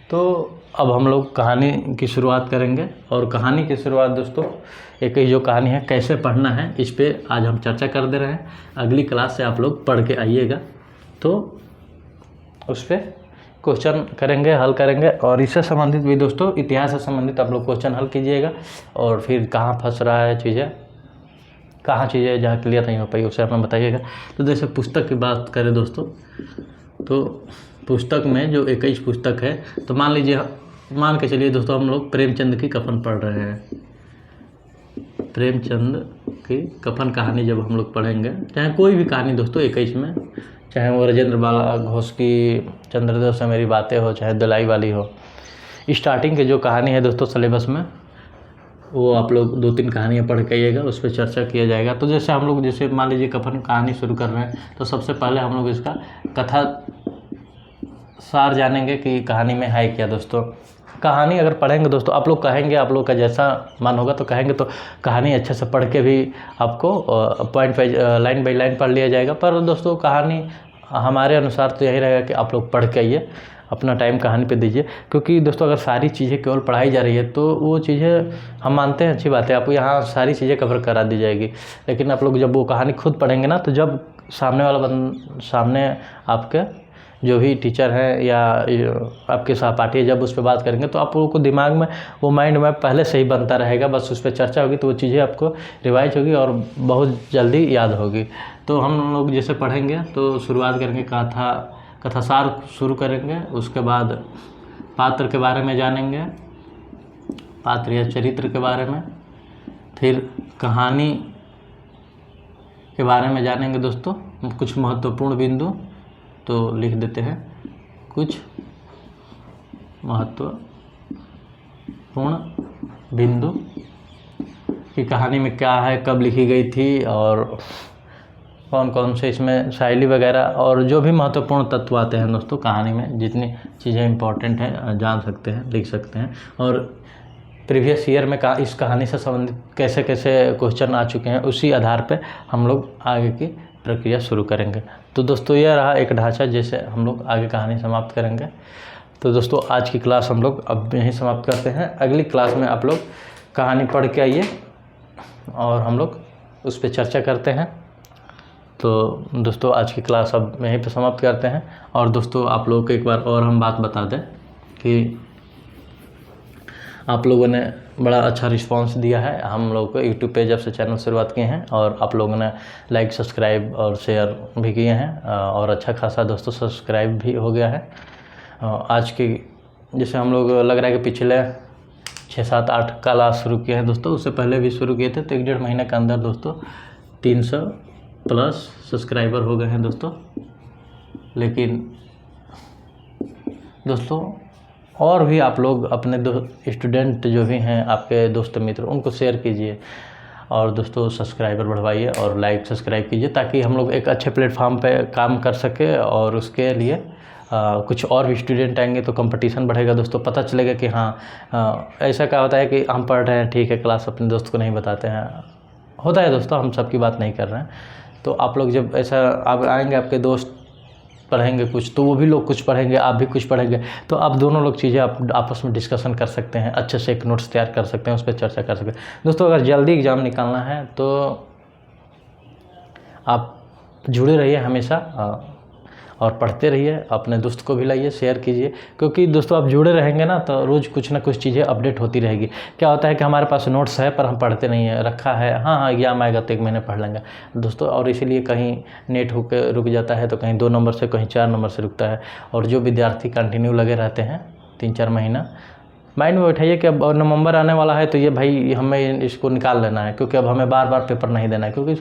तो अब हम लोग कहानी की शुरुआत करेंगे, और कहानी की शुरुआत दोस्तों 21 जो कहानी है कैसे पढ़ना है इस पर आज हम चर्चा कर दे रहे हैं। अगली क्लास से आप लोग पढ़ के आइएगा तो उस पर क्वेश्चन करेंगे, हल करेंगे, और इससे संबंधित भी दोस्तों इतिहास से संबंधित आप लोग क्वेश्चन हल कीजिएगा, और फिर कहाँ फंस रहा है चीज़ें, कहाँ चीज़ें जहाँ क्लियर नहीं हो पाई उसे हमें बताइएगा। तो जैसे पुस्तक की बात करें दोस्तों, तो पुस्तक में जो 21 पुस्तक है, तो मान के चलिए दोस्तों हम लोग प्रेमचंद की कफन पढ़ रहे हैं। प्रेमचंद की कफन कहानी जब हम लोग पढ़ेंगे, चाहे कोई भी कहानी दोस्तों 21 में, चाहे वो राजेंद्र बाला घोष की चंद्रदेव से मेरी बातें हो, चाहे दुलाई वाली हो, स्टार्टिंग की जो कहानी है दोस्तों सिलेबस में, वो आप लोग 2-3 कहानियाँ पढ़ के आइएगा, उस पर चर्चा किया जाएगा। तो जैसे हम लोग जैसे मान लीजिए अपन कहानी शुरू कर रहे हैं, तो सबसे पहले हम लोग इसका कथा सार जानेंगे कि कहानी में है क्या। दोस्तों कहानी अगर पढ़ेंगे दोस्तों, आप लोग कहेंगे, आप लोग का जैसा मन होगा तो कहेंगे, तो कहानी अच्छे से पढ़ के भी आपको point wise line by line पढ़ लिया जाएगा। पर दोस्तों कहानी हमारे अनुसार तो यही रहेगा कि आप लोग पढ़ के आइए, अपना टाइम कहानी पे दीजिए, क्योंकि दोस्तों अगर सारी चीज़ें केवल पढ़ाई जा रही है तो वो चीज़ें हम मानते हैं अच्छी बात है, आपको यहाँ सारी चीज़ें कवर करा दी जाएगी, लेकिन आप लोग जब वो कहानी खुद पढ़ेंगे ना, तो जब सामने आपके जो भी टीचर हैं या आपके सहपाठी जब उस पर बात करेंगे, तो आप लोगों को दिमाग में वो माइंड मैप पहले से ही बनता रहेगा, बस उस पर चर्चा होगी तो वो चीज़ें आपको रिवाइज होगी और बहुत जल्दी याद होगी। तो हम लोग जैसे पढ़ेंगे तो शुरुआत करेंगे, कथा सार शुरू करेंगे, उसके बाद पात्र के बारे में जानेंगे, पात्र या चरित्र के बारे में, फिर कहानी के बारे में जानेंगे दोस्तों, कुछ महत्वपूर्ण बिंदु तो लिख देते हैं, कुछ महत्वपूर्ण बिंदु कि कहानी में क्या है, कब लिखी गई थी और कौन कौन से इसमें शैली वगैरह और जो भी महत्वपूर्ण तत्व आते हैं दोस्तों कहानी में, जितनी चीज़ें इंपॉर्टेंट हैं जान सकते हैं, लिख सकते हैं। और प्रीवियस ईयर में इस कहानी से संबंधित कैसे कैसे क्वेश्चन आ चुके हैं, उसी आधार पे हम लोग आगे की प्रक्रिया शुरू करेंगे। तो दोस्तों यह रहा एक ढांचा, जैसे हम लोग आगे कहानी समाप्त करेंगे। तो दोस्तों आज की क्लास हम लोग अब यहीं समाप्त करते हैं। अगली क्लास में आप लोग कहानी पढ़ के आइए और हम लोग उस पर चर्चा करते हैं। तो दोस्तों आज की क्लास अब यहीं पे समाप्त करते हैं। और दोस्तों आप लोगों को एक बार और हम बात बता दें कि आप लोगों ने बड़ा अच्छा रिस्पांस दिया है हम लोगों को यूट्यूब पे जब से चैनल शुरुआत किए हैं, और आप लोगों ने लाइक, सब्सक्राइब और शेयर भी किए हैं, और अच्छा खासा दोस्तों सब्सक्राइब भी हो गया है। आज की जैसे हम लोग लग रहा है कि पिछले 6-7-8 क्लास शुरू किए हैं दोस्तों, उससे पहले भी शुरू किए थे, तो 1-1.5 महीने के अंदर दोस्तों 300 प्लस सब्सक्राइबर हो गए हैं दोस्तों। लेकिन दोस्तों और भी आप लोग अपने स्टूडेंट जो भी हैं, आपके दोस्त मित्र, उनको शेयर कीजिए और दोस्तों सब्सक्राइबर बढ़वाइए और लाइक सब्सक्राइब कीजिए, ताकि हम लोग एक अच्छे प्लेटफॉर्म पे काम कर सके। और उसके लिए कुछ और भी स्टूडेंट आएंगे तो कंपटीशन बढ़ेगा दोस्तों, पता चलेगा कि हाँ ऐसा क्या होता है कि हम पढ़ रहे हैं, ठीक है, क्लास अपने दोस्त को नहीं बताते हैं, होता है दोस्तों, हम सबकी बात नहीं कर रहे हैं। तो आप लोग जब ऐसा आप आएंगे, आपके दोस्त पढ़ेंगे कुछ, तो वो भी लोग कुछ पढ़ेंगे, आप भी कुछ पढ़ेंगे, तो आप दोनों लोग चीज़ें आप आपस में डिस्कशन कर सकते हैं, अच्छे से एक नोट्स तैयार कर सकते हैं, उस पर चर्चा कर सकते हैं। दोस्तों अगर जल्दी एग्ज़ाम निकालना है तो आप जुड़े रहिए हमेशा और पढ़ते रहिए, अपने दोस्त को भी लाइए, शेयर कीजिए, क्योंकि दोस्तों आप जुड़े रहेंगे ना तो रोज़ कुछ ना कुछ चीज़ें अपडेट होती रहेगी। क्या होता है कि हमारे पास नोट्स है पर हम पढ़ते नहीं है, रखा है, हाँ एग्जाम आएगा तो 1 महीने पढ़ लेंगे दोस्तों, और इसीलिए कहीं नेट होकर रुक जाता है, तो कहीं 2 नंबर से, कहीं 4 नंबर से रुकता है। और जो विद्यार्थी कंटिन्यू लगे रहते हैं 3-4 महीना, माइंड में बैठाइए कि अब नवंबर आने वाला है, तो ये भाई हमें इसको निकाल लेना है, क्योंकि अब हमें बार बार पेपर नहीं देना है, क्योंकि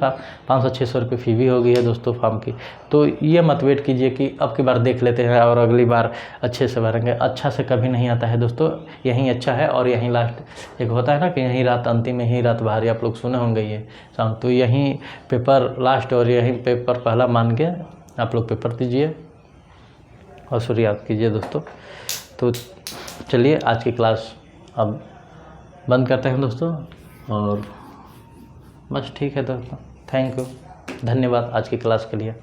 500-600 रुपये फ़ी भी हो गई है दोस्तों फॉर्म की। तो ये मत वेट कीजिए कि अब की बार देख लेते हैं और अगली बार अच्छे से भरेंगे। अच्छा से कभी नहीं आता है दोस्तों, यहीं अच्छा है और यहीं लास्ट। एक होता है ना कि यहीं रात अंतिम, यहीं रात भारी, आप लोग सुने होंगे ये शाम, तो यहीं पेपर लास्ट और यहीं पेपर पहला मान के आप लोग पेपर दीजिए और शुरुआत कीजिए दोस्तों। तो चलिए आज की क्लास अब बंद करते हैं दोस्तों, और बस ठीक है दोस्तों, थैंक यू, धन्यवाद आज की क्लास के लिए।